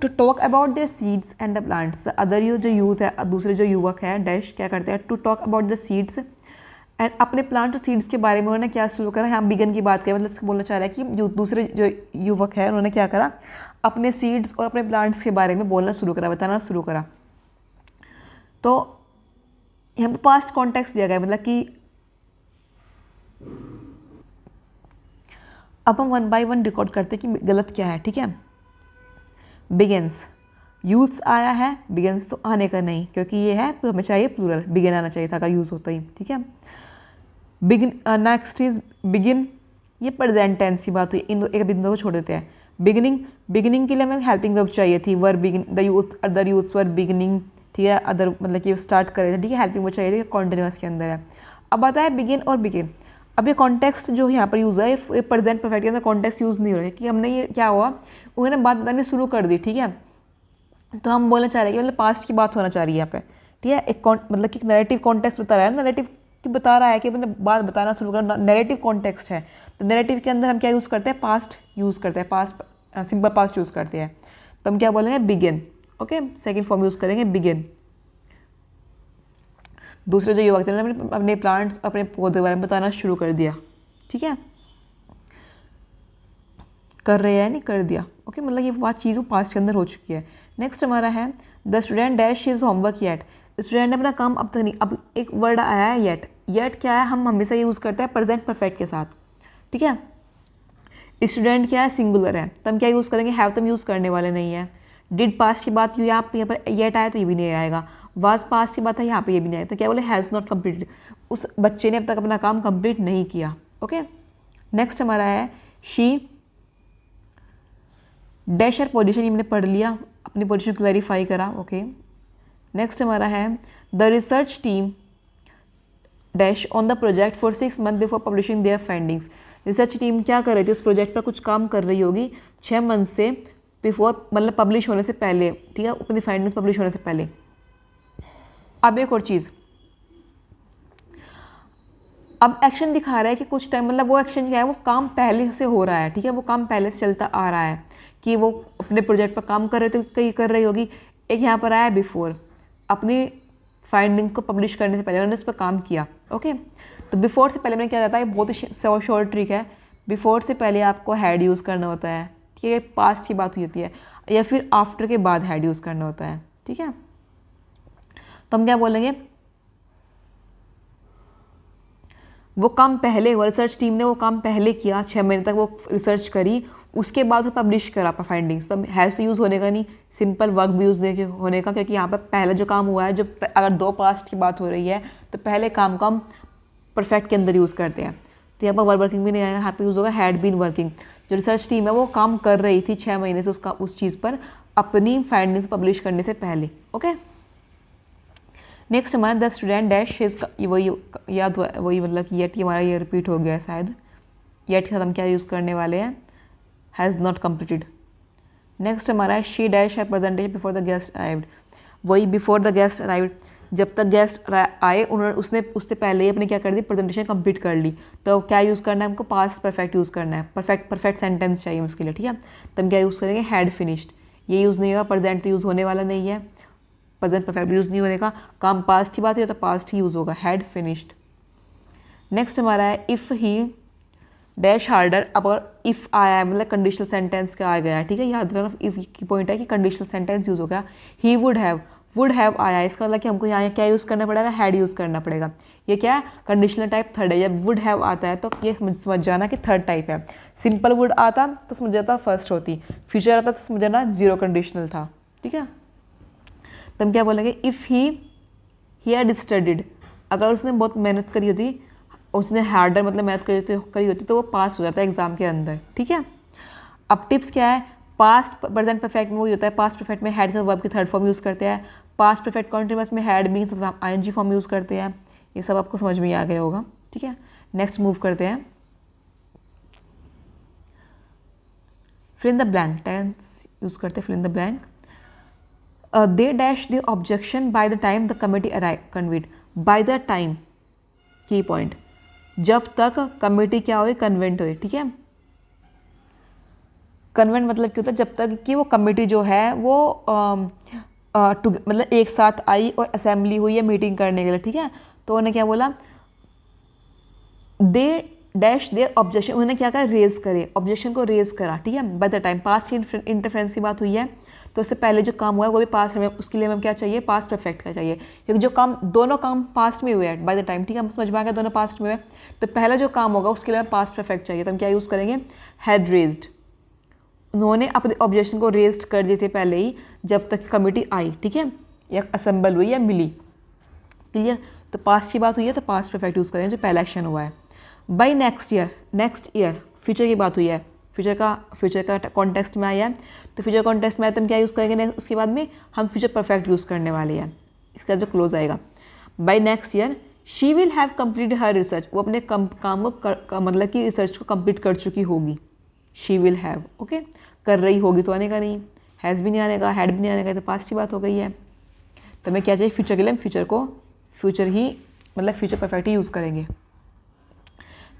to talk about their seeds and the plants. Other youth जो यूथ है, दूसरे जो युवक है, डैश क्या करते हैं, to talk about the seeds and अपने प्लांट और सीड्स के बारे में उन्होंने क्या शुरू करा, यहाँ बिगन की बात करें, मतलब इसको बोलना चाह रहा है कि जो दूसरे जो युवक है उन्होंने क्या करा, अपने सीड्स और अपने प्लांट्स के बारे में बोलना शुरू करा, बताना शुरू करा। तो यहाँ पर पास्ट कॉन्टेक्स्ट दिया गया, मतलब कि अब हम वन बाय वन रिकॉर्ड करते हैं कि गलत क्या है, ठीक है। बिगिन्स, यूथ्स आया है, बिगिन्स तो आने का नहीं, क्योंकि ये है तो हमें चाहिए प्लूरल, बिगिन आना चाहिए था अगर यूज़ होता ही, ठीक है। बिगिन, नेक्स्ट इज बिगिन, ये प्रेजेंट टेंस की बात हुई, इन एक बिंदु को छोड़ देते हैं। बिगिनिंग के लिए हमें हेल्पिंग वर्ब चाहिए थी, were begin, the youth other youths were beginning, ठीक है, अदर मतलब कि स्टार्ट कर रहे थे, ठीक है, हेल्पिंग वर्ब चाहिए थी, कॉन्टिन्यूअस के अंदर है। अब आता है बिगिन और बिगिन। अब ये कॉन्टेक्स्ट जो यहाँ पर यूज़ है ये प्रेजेंट परफेक्ट के अंदर कॉन्टेक्स्ट यूज़ नहीं हो रहा है, क्योंकि हमने ये क्या हुआ, उन्होंने बात बतानी शुरू कर दी, ठीक है। तो हम बोलना चाह रहे हैं कि मतलब पास्ट की बात होना चाह रही है यहाँ पे, ठीक है। एक मतलब कि नैरेटिव कॉन्टेक्स्ट बता रहा है, नैरेटिव की बता रहा है कि मतलब बात बताना शुरू करना, नैरेटिव कॉन्टेक्स्ट है। तो नैरेटिव के अंदर हम क्या यूज़ करते हैं, पास्ट यूज़ करते हैं, पास्ट सिंपल पास्ट यूज़ करते हैं। तो हम क्या बोलेंगे, begin, okay, second form use करेंगे बिगिन। दूसरे जो युवक थे उन्होंने अपने प्लांट्स, अपने पौधे के बारे में बताना शुरू कर दिया, ठीक है। कर रहे हैं, नहीं कर दिया, ओके, मतलब ये बात चीज़ वो पास्ट के अंदर हो चुकी है। नेक्स्ट हमारा है the student dash his homework yet. Student ने अपना काम अब तक नहीं, अब एक वर्ड आया है येट। येट क्या है, हम हमेशा यूज़ करते हैं प्रेजेंट परफेक्ट के साथ, ठीक है। स्टूडेंट क्या है, सिंगुलर है, तो हम क्या यूज़ करेंगे, हैव तो हम यूज़ करने वाले नहीं है। डिड पास्ट की बात यहाँ पर येट आया तो ये भी नहीं आएगा। वाज पास्ट की बात है, यहाँ पे ये भी नहीं आएगा। तो क्या बोले, हैज़ नॉट कम्प्लीटेड, उस बच्चे ने अब तक अपना काम कंप्लीट नहीं किया, ओके। नेक्स्ट हमारा है शी डैश और पोजीशन, ये हमने पढ़ लिया, अपनी पोजीशन क्लैरिफाई करा, ओके। नेक्स्ट हमारा है the research team dash on the project for 6 month before publishing their findings. Research team क्या कर रही थी, उस प्रोजेक्ट पर कुछ काम कर रही होगी 6 मंथ से बिफोर, मतलब पब्लिश होने से पहले, ठीक है, अपनी फाइंडिंग्स पब्लिश होने से पहले। अब एक और चीज़, अब एक्शन दिखा रहा है कि कुछ टाइम, मतलब वो एक्शन क्या है, वो काम पहले से हो रहा है, ठीक है, वो काम पहले से चलता आ रहा है कि वो अपने प्रोजेक्ट पर काम कर रहे थे, कहीं कर रही होगी। एक यहाँ पर आया बिफोर, अपनी फाइंडिंग को पब्लिश करने से पहले उन्होंने उस पर काम किया, ओके। तो बिफोर से पहले मैंने क्या जाता है, बहुत ही शॉर्ट ट्रिक है, बिफोर से पहले आपको हैड यूज़ करना होता है, ठीक है, पास्ट की बात हुई होती है, या फिर आफ्टर के बाद हैड यूज़ करना होता है, ठीक है। तो हम क्या बोलेंगे, वो काम पहले हुआ, रिसर्च टीम ने वो काम पहले किया, 6 महीने तक वो रिसर्च करी, उसके बाद वो पब्लिश करा फाइंडिंग्स। तो हैज़ तो यूज़ होने का नहीं, सिंपल वर्क भी यूज़ होने का, क्योंकि यहाँ पर पहले जो काम हुआ है, जो अगर 2 पास्ट की बात हो रही है तो पहले काम को हम परफेक्ट के अंदर यूज़ करते हैं। तो यहाँ पर वर्किंग भी नहीं आएगा, यहाँ पर यूज़ होगा हैड बीन वर्किंग। जो रिसर्च टीम है वो काम कर रही थी 6 महीने से उस चीज़ पर, अपनी फाइंडिंग्स पब्लिश करने से पहले, ओके। नेक्स्ट हमारा द स्टूडेंट डैश हिज, वही याद वही, मतलब कि येट हमारा ये रिपीट हो गया है शायद। येट के साथ हम क्या यूज़ करने वाले हैं, हैज़ नॉट कम्प्लीटेड। नेक्स्ट हमारा है शी डैश है presentation before the guest arrived. वही बिफोर द गेस्ट अराइव्ड, जब तक गेस्ट आए उसने उससे पहले ही अपने क्या कर दी, प्रेजेंटेशन कंप्लीट कर ली। तो क्या यूज़ करना है हमको, पास्ट परफेक्ट यूज़ करना है, परफेक्ट सेंटेंस चाहिए उसके लिए, ठीक है। तो हम क्या यूज़ करेंगे, हैड फिनिश्ड। ये यूज़ नहीं होगा, प्रेजेंट यूज़ होने वाला नहीं है, प्रेजेंट परफेक्ट यूज़ नहीं होने का, काम पास्ट की बात है तो पास्ट ही यूज़ होगा, हैड फिनिश्ड। नेक्स्ट हमारा है इफ़ ही डैश हार्डर। अब और इफ़ आया है मतलब कंडीशनल सेंटेंस का आ गया है, ठीक है, याद रखना इफ़ की पॉइंट है कि कंडीशनल सेंटेंस यूज़ हो गया। ही वुड हैव आया, इसका मतलब कि हमको यहाँ क्या यूज़ करना पड़ेगा, हैड यूज़ करना पड़ेगा। ये क्या है, कंडीशनल टाइप थर्ड है। जब वुड हैव आता है तो ये समझ जाना कि थर्ड टाइप है। सिंपल वुड आता तो समझ जाता फर्स्ट होती, फ्यूचर आता तो समझ जाना जीरो कंडीशनल था, ठीक है। तो हम क्या बोलेंगे, इफ़ ही हैड स्टडीड, अगर उसने बहुत मेहनत करी होती, उसने हार्डर मतलब मेहनत करी होती तो वो पास हो जाता है एग्जाम के अंदर, ठीक है। अब टिप्स क्या है, पास्ट प्रेजेंट परफेक्ट में वही होता है, पास्ट परफेक्ट में हैड के वर्ब की थर्ड फॉर्म यूज़ करते हैं, पास्ट परफेक्ट कॉन्टिन्यूअस में had been ING form use करते हैं। ये सब आपको समझ में आ गया होगा, ठीक है। नेक्स्ट मूव करते हैं, fill in the blank, tense use करते हैं, fill in the blank. They dash the objection by the time the committee convened. By the time की पॉइंट, जब तक कमेटी क्या हुई, कन्वेंट हुई, ठीक है। कन्वेंट मतलब क्या होता है, जब तक कि वो कमेटी जो है वो मतलब एक साथ आई और असेंबली हुई है मीटिंग करने के लिए, ठीक है। तो उन्होंने क्या बोला, दे डैश दे ऑब्जेक्शन, उन्होंने क्या करा, रेज करे, ऑब्जेक्शन को रेज करा, ठीक है। बाय द टाइम, पास्ट की इंटरफेरेंस की बात हुई है तो उससे पहले जो काम हुआ है वो भी पास्ट में, उसके लिए हमें क्या चाहिए, पास्ट परफेक्ट का चाहिए, क्योंकि जो काम, दोनों काम पास्ट में हुए हैं बाय द टाइम, ठीक है। हम समझ में आ गया दोनों पास्ट में हुए, तो पहला जो काम होगा उसके लिए हमें पास्ट परफेक्ट चाहिए। तो हम क्या यूज़ करेंगे, हैड रेज्ड। उन्होंने अपने ऑब्जेक्शन को रेज्ड कर दिए थे पहले ही, जब तक कमेटी आई, ठीक है, या असेंबल हुई या मिली, क्लियर। तो पास्ट की बात हुई है तो पास्ट परफेक्ट यूज़ करेंगे, जो पहला एक्शन हुआ है। बाई नेक्स्ट ईयर फ्यूचर की बात हुई है, फ्यूचर का कॉन्टेक्स्ट में आया है, तो फ्यूचर कॉन्टेक्स्ट में आया तो हम क्या यूज़ करेंगे, नेक्स्ट उसके बाद में हम फ्यूचर परफेक्ट यूज़ करने वाले हैं, इसका जो क्लोज आएगा। By next year she will have complete her research, वो अपने काम को मतलब कि रिसर्च को कंप्लीट कर चुकी होगी। शी विल हैव, ओके, कर रही होगी तो आने का नहीं, हैज़ भी नहीं आने का, हैड भी नहीं आने का, तो पास्ट की बात हो गई है। तो हमें क्या चाहिए फ्यूचर के लिए, हम फ्यूचर ही मतलब फ्यूचर परफेक्ट ही यूज़ करेंगे।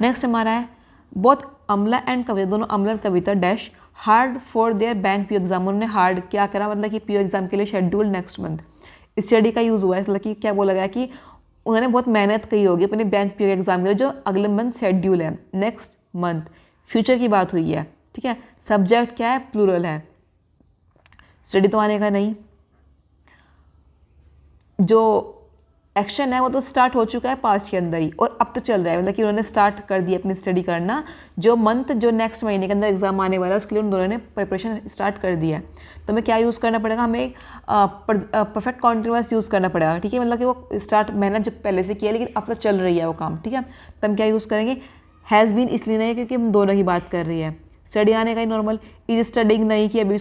नेक्स्ट हमारा है बोथ अमला एंड कविता, दोनों अमला और Kavita dash hard for their bank PO exam, उन्होंने हार्ड क्या करा मतलब कि पीओ एग्जाम के लिए शेड्यूल नेक्स्ट मंथ, स्टडी का यूज़ हुआ है, मतलब कि क्या बोला गया कि उन्होंने बहुत मेहनत की होगी अपने बैंक पीओ एग्जाम के लिए जो अगले मंथ शेड्यूल है, नेक्स्ट मंथ, फ्यूचर की बात हुई है, ठीक है। सब्जेक्ट क्या है, प्लूरल है, स्टडी तो आने का नहीं, जो एक्शन है वो तो स्टार्ट हो चुका है पास्ट के अंदर ही और अब तो चल रहा है, मतलब कि उन्होंने स्टार्ट कर दिया अपनी स्टडी करना, जो मंथ जो नेक्स्ट महीने के अंदर एग्जाम आने वाला है उसके लिए उन दोनों ने प्रिपरेशन स्टार्ट कर दिया है। तो हमें क्या यूज़ करना पड़ेगा, हमें परफेक्ट कॉन्टिन्यूअस यूज़ करना पड़ेगा, ठीक है, मतलब कि वो स्टार्ट मेहनत जब पहले से किया लेकिन अब तो चल रही है वो काम, ठीक है। तो हम क्या यूज़ करेंगे, हैज़ बीन इसलिए नहीं क्योंकि हम दोनों की बात कर रही है, स्टडी आने का ही नॉर्मल, इज स्टडिंग नहीं कि अभी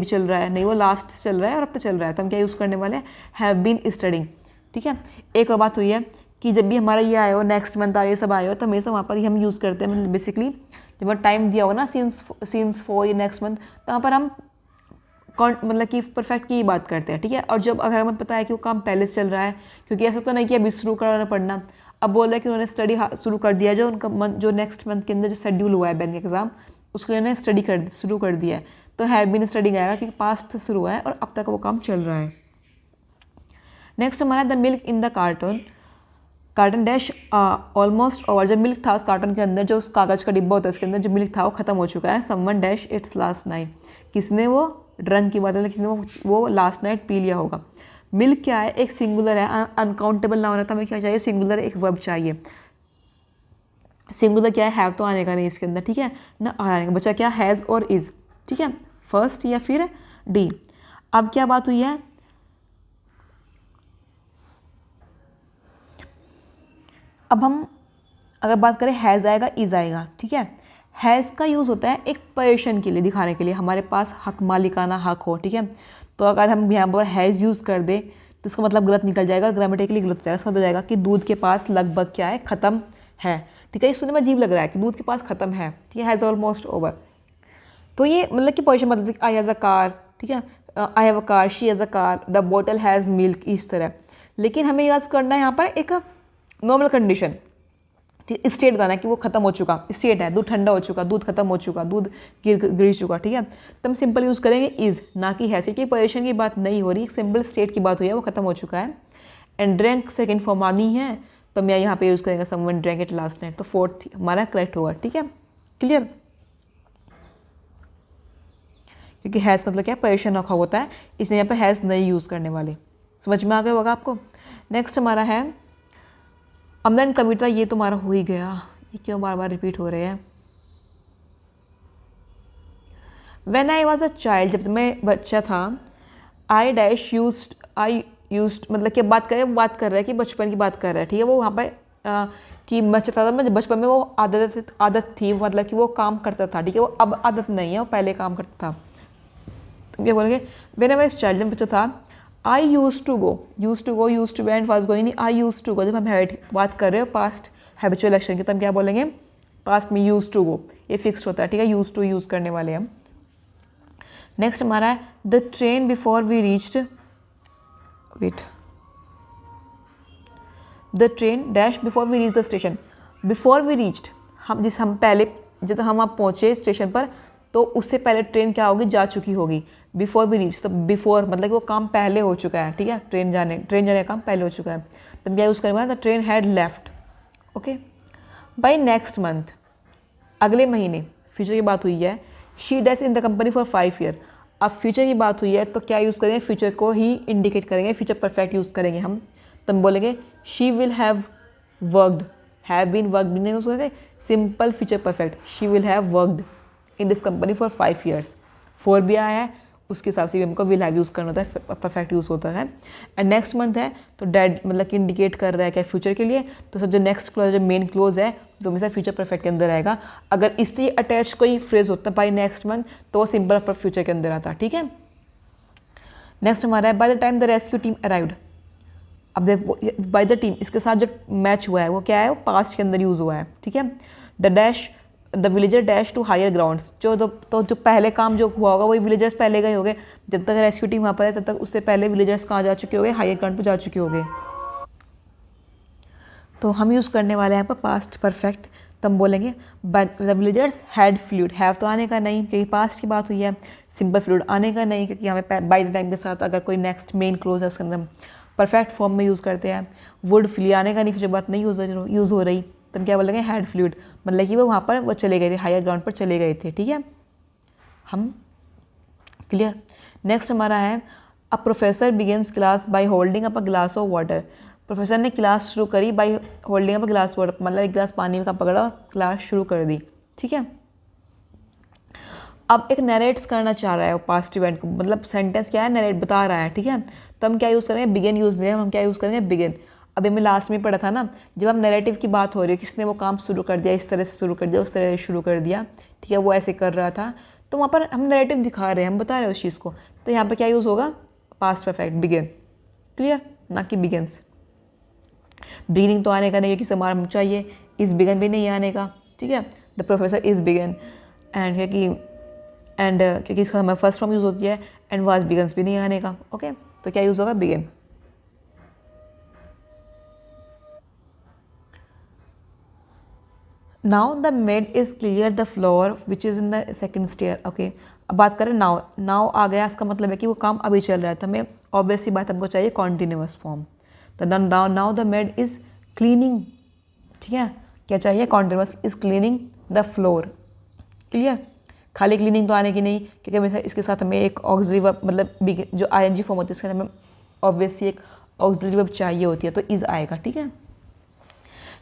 चल रहा है, नहीं वो लास्ट चल रहा है और अब तो चल रहा है, तो हम क्या यूज़ करने वाले हैं, हैव बीन स्टडिंग, ठीक है। एक और बात हुई है कि जब भी हमारा ये आया हो नेक्स्ट मंथ आया सब आया हो तो हमेशा वहाँ पर ही हम यूज़ करते हैं, मतलब बेसिकली जब टाइम दिया हो ना सीन्स फॉर ये नेक्स्ट मंथ, तो वहाँ पर हम मतलब कि परफेक्ट की ही बात करते हैं, ठीक है। और जब अगर हमें पता है कि वो काम पहले से चल रहा है, क्योंकि ऐसा तो नहीं कि अभी शुरू करना पड़ना, अब बोल रहा है कि उन्होंने स्टडी शुरू कर दिया, जो उनका जो नेक्स्ट मंथ के अंदर जो शेड्यूल हुआ है बैंक एग्जाम उसके लिए उन्होंने स्टडी शुरू कर दिया है, तो हैव बीन स्टडिंग आएगा क्योंकि पास्ट से शुरू हुआ है और अब तक वो काम चल रहा है। नेक्स्ट हमारा the milk in the carton dash almost over, जब मिल्क था उस कार्टन के अंदर, जो उस कागज़ का डिब्बा होता है उसके अंदर जो मिल्क था वो खत्म हो चुका है, someone dash it's last night, किसने वो ड्रंक की बात है, किसने वो लास्ट नाइट पी लिया होगा। मिल्क क्या है, एक सिंगुलर है, अनकाउंटेबल ना होना था, हमें क्या चाहिए सिंगुलर एक वर्ब चाहिए, सिंगुलर क्या है, हैव तो आने का नहीं इसके अंदर, ठीक है ना, आने का बचा क्या, हैज़ और इज़, ठीक है, फर्स्ट या फिर डी। अब क्या बात हुई है, अब हम अगर बात करें हैज़ आएगा इज़ आएगा, ठीक है। हैज़ का यूज़ होता है एक पोजीशन के लिए, दिखाने के लिए हमारे पास हक, मालिकाना हक हो, ठीक है। तो अगर हम यहाँ पर हैज़ यूज़ कर दें तो इसका मतलब गलत निकल जाएगा, ग्रामेटिकली गलत हो जाएगा, इसका मतलब जाएगा कि दूध के पास लगभग क्या है, ख़त्म है, ठीक है। ये सुनने में अजीब लग रहा है कि दूध के पास ख़त्म है, ठीक है, हैज़ ऑलमोस्ट ओवर, तो ये मतलब कि पोजीशन मतलब आई हैज़ अ कार, ठीक है, I have a car, she has a car, the bottle has milk, इस तरह। लेकिन हमें याद करना है यहाँ पर एक नॉर्मल कंडीशन, ठीक, स्टेट बताना है कि वो खत्म हो चुका, स्टेट है, दूध ठंडा हो चुका, दूध खत्म हो चुका, दूध गिर चुका, ठीक है। तो हम सिंपल यूज़ करेंगे इज़, ना कि है, क्योंकि पोजीशन की बात नहीं हो रही, एक सिंपल स्टेट की बात हुई है, वो खत्म हो चुका है। एंड ड्रैंक सेकेंड फॉर्म आनी है, तो हम यहाँ पे यूज़ करेंगे someone drank it last night, तो फोर्थ हमारा करेक्ट होगा, ठीक है, क्लियर। क्योंकि हैज़ मतलब क्या है, पोजीशन रखा होता है, इसलिए यहाँ पर हैज़ नहीं यूज़ करने वाले, समझ में आ गया होगा आपको। नेक्स्ट हमारा है अमला एंड कविता, ये तुम्हारा हो ही गया, ये क्यों बार बार रिपीट हो रहे हैं। When I was a child, जब मैं बच्चा था, आई डैश यूज्ड मतलब कि बात कर रहा है कि बचपन की बात कर रहा है, ठीक है। वो वहाँ पर कि बच्चा था, मैं बचपन में वो आदत थी, मतलब कि वो काम करता था, ठीक है, वो अब आदत नहीं है, वो पहले काम करता था। तो क्या बोलेंगे, व्हेन आई वॉज चाइल्ड, जब बच्चा था, I use to go and was going, I use to go, जब हम हैबिट बात कर रहे हो पास्ट हैबिचुअल एक्शन की, तो हम क्या बोलेंगे, पास्ट में यूज़ टू गो, ये फिक्स होता है, ठीक है, यूज़ टू यूज़ करने वाले हम। नेक्स्ट हमारा है the train before we reached, wait, the train dash before we reach the station, before we reached, हम पहले जब हम आप पहुँचे स्टेशन पर तो उससे पहले ट्रेन क्या होगी, जा चुकी होगी, बिफोर वी रीच, तो बिफोर मतलब कि वो काम पहले हो चुका है, ठीक है, ट्रेन जाने का काम पहले हो चुका है, तो क्या यूज़ करेंगे, the train had left, okay. By next month, अगले महीने, फ्यूचर की बात हुई है, she dash in the company for 5 year, अब फ्यूचर की बात हुई है तो क्या यूज़ करेंगे, फ्यूचर को ही इंडिकेट करेंगे, फ्यूचर परफेक्ट यूज़ करेंगे हम, तो हम बोलेंगे she will have worked, have been worked नहीं यूज़ करेंगे, simple future perfect, she will have worked in this company for 5 years, 4 भी आया है, उसके हिसाब से भी हमको विल हैव यूज़ करना होता है, परफेक्ट यूज़ होता है। एंड नेक्स्ट मंथ है तो डेड मतलब कि इंडिकेट कर रहा है क्या, फ्यूचर के लिए, तो सर जो नेक्स्ट क्लॉज जो मेन क्लोज है वो हमेशा फ्यूचर परफेक्ट के अंदर आएगा। अगर इससे अटैच कोई फ्रेज होता है बाय नेक्स्ट मंथ तो वो सिंपल फ्यूचर के अंदर आता है, ठीक है। नेक्स्ट हमारा है by the time the rescue team arrived, अब देखो बाय द टीम, इसके साथ जो मैच हुआ है वो क्या है, वो पास्ट के अंदर यूज़ हुआ है, ठीक है। The villager dash to higher grounds, तो जो पहले काम जो हुआ होगा वही विलेजर्स पहले गए होंगे, जब तक रेस्क्यू टीम वहाँ पर है तब तक उससे पहले विलेजर्स कहाँ जा चुके होंगे, हायर ग्राउंड पर जा चुके होंगे। तो हम यूज़ करने वाले हैं यहाँ पर पास्ट परफेक्ट, तो हम बोलेंगे the villagers had fluid, have तो आने का नहीं क्योंकि पास्ट की बात हुई है, सिंपल फ्लूड आने का नहीं क्योंकि हमें बाय द टाइम के साथ अगर कोई नेक्स्ट मेन क्लोज है उसके अंदर परफेक्ट फॉर्म में यूज़ करते हैं। वुड फ्ली आने का नहीं, फिर बात नहीं यूज़ हो रही, तो हम क्या बोलेंगे, हैड फ्लूड, मतलब कि वो वहाँ पर वो चले गए थे, हायर ग्राउंड पर चले गए थे, ठीक है। हम क्लियर। नेक्स्ट हमारा है a professor begins class by holding up a glass of water, professor ने क्लास शुरू करी by holding up a glass water, मतलब एक गिलास पानी का पकड़ा और क्लास शुरू कर दी, ठीक है। अब एक नरेट्स करना चाह रहा है पास्ट इवेंट को, मतलब सेंटेंस क्या है, नरेट बता रहा है, ठीक है। तो हम क्या यूज़ करेंगे, बिगिन यूज़ लें, हम क्या यूज़ करेंगे, बिगिन। अभी हमें लास्ट में पढ़ा था ना, जब हम नैरेटिव की बात हो रही है, किसने वो काम शुरू कर दिया, इस तरह से शुरू कर दिया, उस तरह से शुरू कर दिया, ठीक है, वो ऐसे कर रहा था, तो वहाँ पर हम नैरेटिव दिखा रहे हैं, हम बता रहे हैं उस चीज़ को, तो यहाँ पर क्या यूज़ होगा, पास्ट परफेक्ट, बिगिन, क्लियर, ना कि बिगिन्स। बिगिनिंग तो आने का नहीं है कि समारंभ चाहिए, इस बिगन भी नहीं आने का, ठीक है। द प्रोफेसर इज़ बिगन, क्योंकि इसका हमारा फर्स्ट फॉर्म यूज़ होती है, एंड वाज बिगन्स भी नहीं आने का, ओके। तो क्या यूज़ होगा, begin. Now the maid is clear the floor which is in the second stair, okay. अब बात करें नाउ, नाउ आ गया, इसका मतलब है कि वो काम अभी चल रहा है, तो हमें ऑब्वियसली बात हमको चाहिए कॉन्टिन्यूअस फॉर्म, तो now the maid is cleaning, ठीक है, क्या चाहिए, continuous is cleaning the floor, clear. खाली क्लीनिंग तो आने की नहीं, क्योंकि हमें इसके साथ हमें एक ऑक्सिलरी वर्ब, मतलब जो आईएनजी फॉर्म होती है उसके साथ हमें ऑब्वियसली एक ऑक्सिलरी वर्ब चाहिए होती है, तो इज़ आएगा, ठीक है।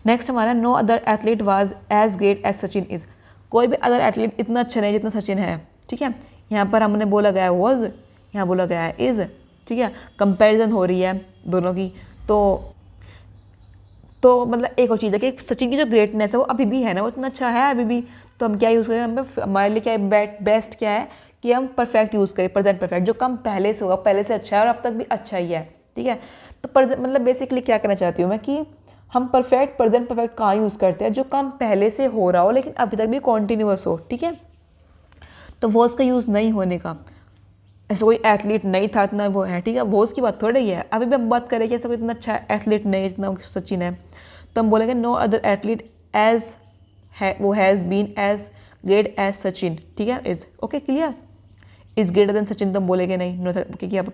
नेक्स्ट हमारा no other athlete was as great as Sachin is, कोई भी अदर एथलीट इतना अच्छा नहीं जितना सचिन है, ठीक है। यहाँ पर हमने बोला गया है वॉज, यहाँ बोला गया है इज़, ठीक है, कंपैरिजन हो रही है दोनों की, तो मतलब एक और चीज़ है कि सचिन की जो ग्रेटनेस है वो अभी भी है ना, वो इतना अच्छा है अभी भी, तो हम क्या यूज़ करें, हमारे लिए क्या बेस्ट क्या है कि हम परफेक्ट यूज़ करें, प्रेजेंट परफेक्ट, जो कम पहले से होगा, पहले से अच्छा है और अब तक भी अच्छा ही है, ठीक है। तो मतलब बेसिकली क्या करना चाहती हूँ मैं कि हम परफेक्ट प्रेजेंट परफेक्ट कहाँ यूज़ करते हैं, जो काम पहले से हो रहा हो लेकिन अभी तक भी कॉन्टीन्यूअस हो, ठीक है। तो वो उसका यूज़ नहीं होने का, ऐसा कोई एथलीट नहीं था इतना वो है, ठीक है, वो उसकी बात थोड़ी है, अभी भी हम बात करें कि ऐसा कोई इतना अच्छा एथलीट नहीं जितना सचिन है, तो हम बोलेंगे नो अदर एथलीट एज है, वो has been as great as Sachin, ठीक है, is, okay, clear. Is greater than Sachin तो हम बोलेंगे नहीं, नो अदर, क्योंकि आप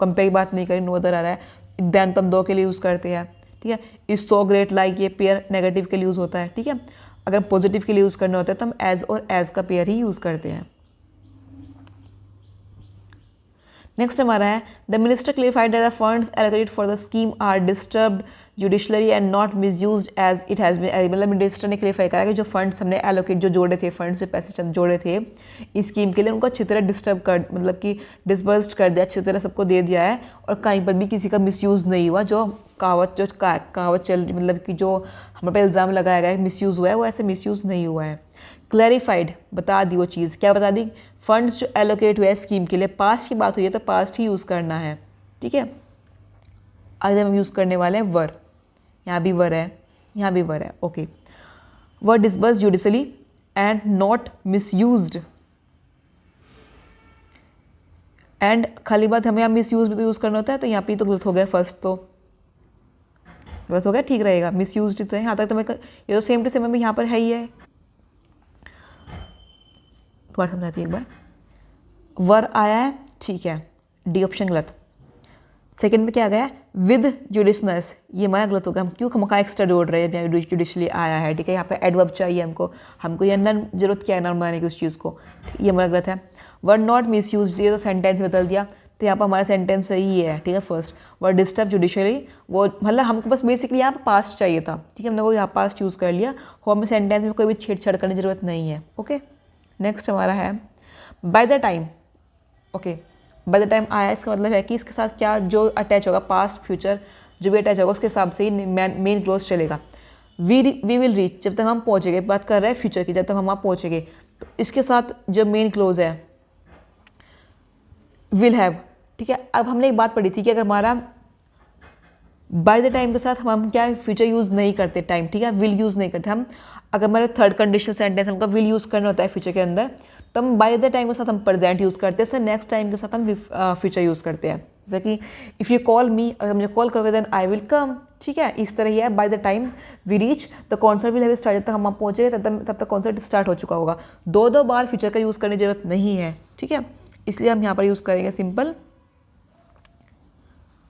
कंपेयर की बात नहीं करें, नो अदर आ रहा है, देन तो हम दो के लिए यूज़ करते हैं, ठीक है। इज़ सो ग्रेट लाइक, ये पेयर नेगेटिव के लिए यूज़ होता है, ठीक है। अगर पॉजिटिव के लिए यूज़ करना होता है तो हम एज और एज का पेयर ही यूज़ करते हैं। नेक्स्ट हमारा है the minister clarified that the funds allocated for the scheme are disturbed judiciary and not misused as it has been, मतलब मिनिस्टर ने क्लेरिफाई करा कि जो फंड्स हमने एलोकेट जो जोड़े थे, फंड्स से पैसे जोड़े थे इस स्कीम के लिए, उनको अच्छी तरह डिस्टर्ब कर, मतलब कि डिस्बर्स्ड कर दिया, अच्छी तरह सबको दे दिया है, और कहीं पर भी किसी का मिसयूज़ नहीं हुआ, जो कहावत चल, मतलब कि जो हमारे पे इल्ज़ाम लगाया गया है मिसयूज़ हुआ है, वो ऐसे मिसयूज़ नहीं हुआ है। क्लैरिफाइड, बता दी वो चीज़, क्या बता दी, फंड्स जो एलोकेट हुए स्कीम के लिए, पास्ट की बात हुई है तो पास्ट ही यूज़ करना है, ठीक है। आज हम यूज़ करने वाले हैं वर, यहाँ भी वर है, यहाँ भी वर है, okay. Were disburse judicially and not misused, and खाली बात हमें यहाँ मिसयूज भी तो यूज़ करना होता है, तो यहाँ पे तो गलत हो गया, फर्स्ट तो गलत हो गया, ठीक रहेगा, मिसयूज्ड तो है, यहाँ तक तो मैं ये तो सेम टू सेम में यहाँ पर है ही है, दोबारा समझाती है एक बार, वर आया है, ठीक है, डी ऑप्शन गलत। सेकंड में क्या आ गया, विद जुडिशनस, ये हमारा गलत होगा, हम क्यों खमका एक्स्ट्रा जोड़ रहे हैं, यहाँ जुडिशली आया है, ठीक है, यहाँ पे एडवर्ब चाहिए हमको ये नन जरूरत क्या है नॉन बनाने की उस चीज़ को, ये हमारा गलत है। वर्ड नॉट मिस यूज, ये तो सेंटेंस बदल दिया, तो यहाँ पर हमारा सेंटेंस सही है, ठीक है। फर्स्ट वर्ड डिस्टर्ब जुडिशली, वो मतलब हमको बस बेसिकली यहाँ पर पास्ट चाहिए था, ठीक है, हमने वो यहाँ पास्ट यूज़ कर लिया, और हमें सेंटेंस में कोई भी छेड़छाड़ करने की जरूरत नहीं है, ओके। नेक्स्ट हमारा है by the time, okay, bye the time आया, इसका मतलब है कि इसके साथ क्या जो अटैच होगा, पास्ट फ्यूचर जो भी अटैच होगा उसके हिसाब से ही मेन क्लोज चलेगा। वी विल रीच, जब तक हम पहुँचेंगे, बात कर रहे हैं फ्यूचर की, जब तक हम वहाँ पहुँचेंगे, तो इसके साथ जो मेन क्लोज है विल हैव, ठीक है। अब हमने एक बात पढ़ी थी कि अगर हमारा बाय द टाइम के साथ हम क्या फ्यूचर यूज़ नहीं करते टाइम, ठीक है, विल यूज़ नहीं करते हम। अगर हमारे थर्ड कंडीशनल सेंटेंस हमका विल यूज़ करना होता है फ्यूचर के अंदर, तो हम बाय द टाइम के साथ हम प्रेजेंट यूज़ करते हैं, उससे नेक्स्ट टाइम के साथ हम फ्यूचर यूज़ करते हैं। जैसे कि इफ़ यू कॉल मी, अगर मुझे कॉल करोगे देन आई विल कम, ठीक है, इस तरह ही है। By the time we reach the concert will have start, जब तक हम पहुँचे तब तक कॉन्सर्ट स्टार्ट हो चुका होगा। दो बार फ्यूचर का यूज़ करने की जरूरत नहीं है, ठीक है, इसलिए हम यहाँ पर यूज़ करेंगे सिंपल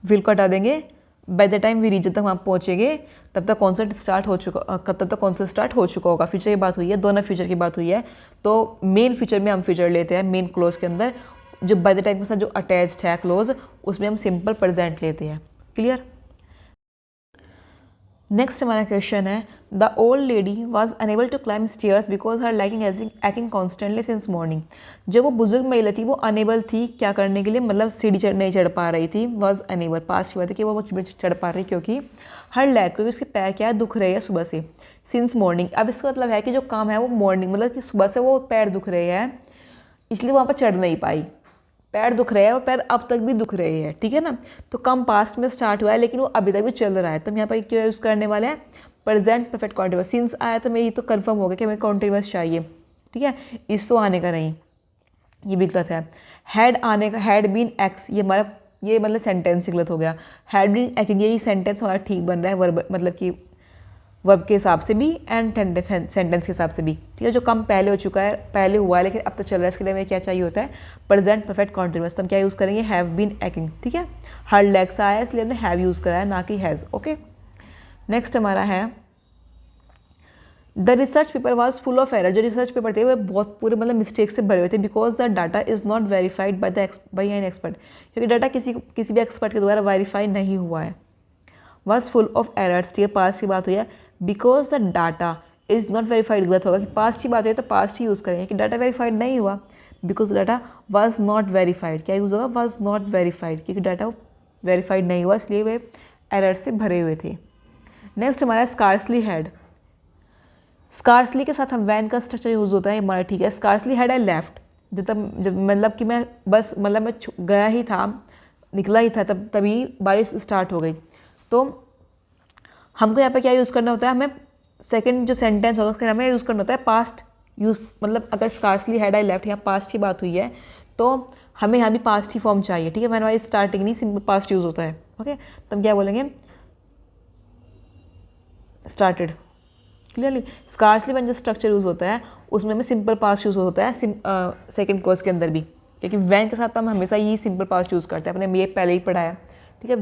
विल को हटा देंगे। By the time we reach, जब तक वहाँ पहुँचेंगे तब तक कॉन्सर्ट स्टार्ट हो चुका, तब तक कॉन्सर्ट स्टार्ट हो चुका होगा। फ्यूचर की बात हुई है, दोनों फ्यूचर की बात हुई है, तो मेन फ्यूचर में हम फ्यूचर लेते हैं, मेन क्लोज के अंदर जो बाय द टाइम के साथ जो अटैच्ड है क्लोज, उसमें हम सिंपल प्रेजेंट लेते हैं। क्लियर। नेक्स्ट हमारा क्वेश्चन है, the old lady was unable to climb stairs because her liking acting constantly since morning. जो वो बुजुर्ग महिला थी वो अनेबल थी क्या करने के लिए, मतलब सीढ़ी नहीं चढ़ पा रही थी। वॉज अनेबल पास्ट की बात है कि वो चढ़ पा रही, क्योंकि हर लैग, क्योंकि उसके पैर क्या है दुख रहे हैं सुबह से, सिंस मॉर्निंग। अब इसका मतलब है कि जो काम है वो मॉर्निंग, मतलब कि सुबह से वो पैर दुख रहे हैं, इसलिए वहाँ पर चढ़ नहीं पाई। पैर दुख रहे हैं और पैर अब तक भी दुख रहे हैं, ठीक है ना। तो कम पास्ट में स्टार्ट हुआ है लेकिन वो अभी तक भी चल रहा है, तो हम यहाँ पर क्या यूज़ करने वाले हैं, प्रेजेंट परफेक्ट कॉन्टिन्यूअस। सिंस आया तो मेरी तो कंफर्म हो गया कि हमें कॉन्टिन्यूअस चाहिए, ठीक है, इस तो आने का नहीं, ये भी गलत है। हैड आने का, हैड बीन एक्स, ये हमारा ये मतलब सेंटेंस गलत हो गया। हैड बीन एक्टिंग, यही सेंटेंस हमारा ठीक बन रहा है, वर्ब मतलब कि वर्ब के हिसाब से भी एंड सेंटेंस के हिसाब से भी, ठीक है। जो काम पहले हो चुका है, पहले हुआ है लेकिन अब तक चल रहा है, इसके लिए हमें क्या चाहिए होता है, प्रेजेंट परफेक्ट कॉन्टिन्यूअस। तो हम क्या यूज़ करेंगे, हैव बीन एक्टिंग, ठीक है। हर लेग्स आया है इसलिए हमने हैव यूज़ करा है, ना कि हैज़। ओके, नेक्स्ट हमारा है, the research paper was full of error. जो रिसर्च पेपर थे वो बहुत पूरे मतलब मिस्टेक से भरे हुए थे, because the data is not verified by an expert, क्योंकि डाटा किसी भी एक्सपर्ट के द्वारा वेरीफाई नहीं हुआ है। वॉज फुल ऑफ एरर्स, ये पास्ट की बात हुई है, because the data is not verified गलत होगा, कि पास्ट की बात हुई तो पास्ट ही यूज़ करेंगे, कि डाटा वेरीफाइड नहीं हुआ, because data was not verified, क्या यूज़ होगा, वॉज नॉट वेरीफाइड, क्योंकि डाटा वेरीफाइड नहीं हुआ इसलिए वे एरर से भरे हुए थे। नेक्स्ट हमारा स्कार्सली हैड। स्कार्सली के साथ हम वैन का स्ट्रक्चर यूज़ होता है हमारा, ठीक है। स्कार्सली हैड आई लेफ्ट, जब मतलब कि मैं बस मतलब मैं गया ही था, निकला ही था, तभी बारिश स्टार्ट हो गई। तो हमको यहाँ पे क्या यूज़ करना होता है, हमें सेकंड जो सेंटेंस होगा उसका हमें यूज़ करना होता है पास्ट यूज़, मतलब अगर स्कार्सली हैड आई लेफ्ट यहाँ पास्ट की बात हुई है तो हमें यहाँ भी पास्ट ही फॉर्म चाहिए, ठीक है। मैंने वाली स्टार्टिंग नहीं, सिंपल पास्ट यूज़ होता है। ओके, तो हम क्या बोलेंगे, स्टार्टेड। क्लियरली, स्कार्सली में जो स्ट्रक्चर यूज़ होता है उसमें हमें सिंपल पास्ट यूज़ होता है सेकंड क्लॉज के अंदर भी, क्योंकि वैन के साथ हम हमेशा ये सिंपल पास्ट यूज़ करते हैं, अपने ये पहले ही पढ़ा है, ठीक है।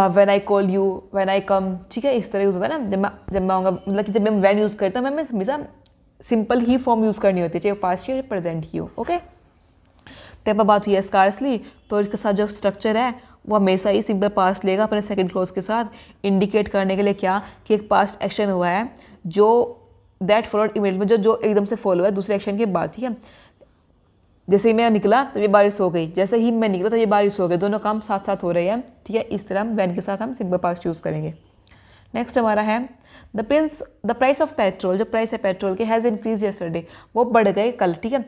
When I call you, when I come, ठीक है, इस तरह यूज़ होता है ना। जब मैं आऊँगा, मतलब कि जब मैं वैन यूज़ करता हूँ मैं हमेशा सिंपल ही फॉर्म यूज़ करनी होती है, चाहे पास्ट ही हो प्रेजेंट ही हो। ओके, तो यहाँ पर बात हुई है स्कार्सली, तो इसके साथ जो स्ट्रक्चर है वो हमेशा ही सिंपल पास्ट लेगा अपने सेकंड क्लॉज के साथ, इंडिकेट करने के लिए क्या, कि एक पास्ट एक्शन हुआ है जो दैट फॉलोड इमीडिएटली, जो एकदम से फॉलो है दूसरे एक्शन के बाद, ठीक है। जैसे ही मैं निकला तब ये बारिश हो गई, जैसे ही मैं निकला तो ये बारिश हो गई, दोनों काम साथ साथ हो रहे हैं, ठीक है। इस तरह हम वैन के साथ हम सिंपल पास्ट यूज़ करेंगे। नेक्स्ट हमारा है, द प्राइस ऑफ पेट्रोल, जो प्राइस है पेट्रोल के, हैज़ इंक्रीज यस्टरडे, वो बढ़ गए कल, ठीक है।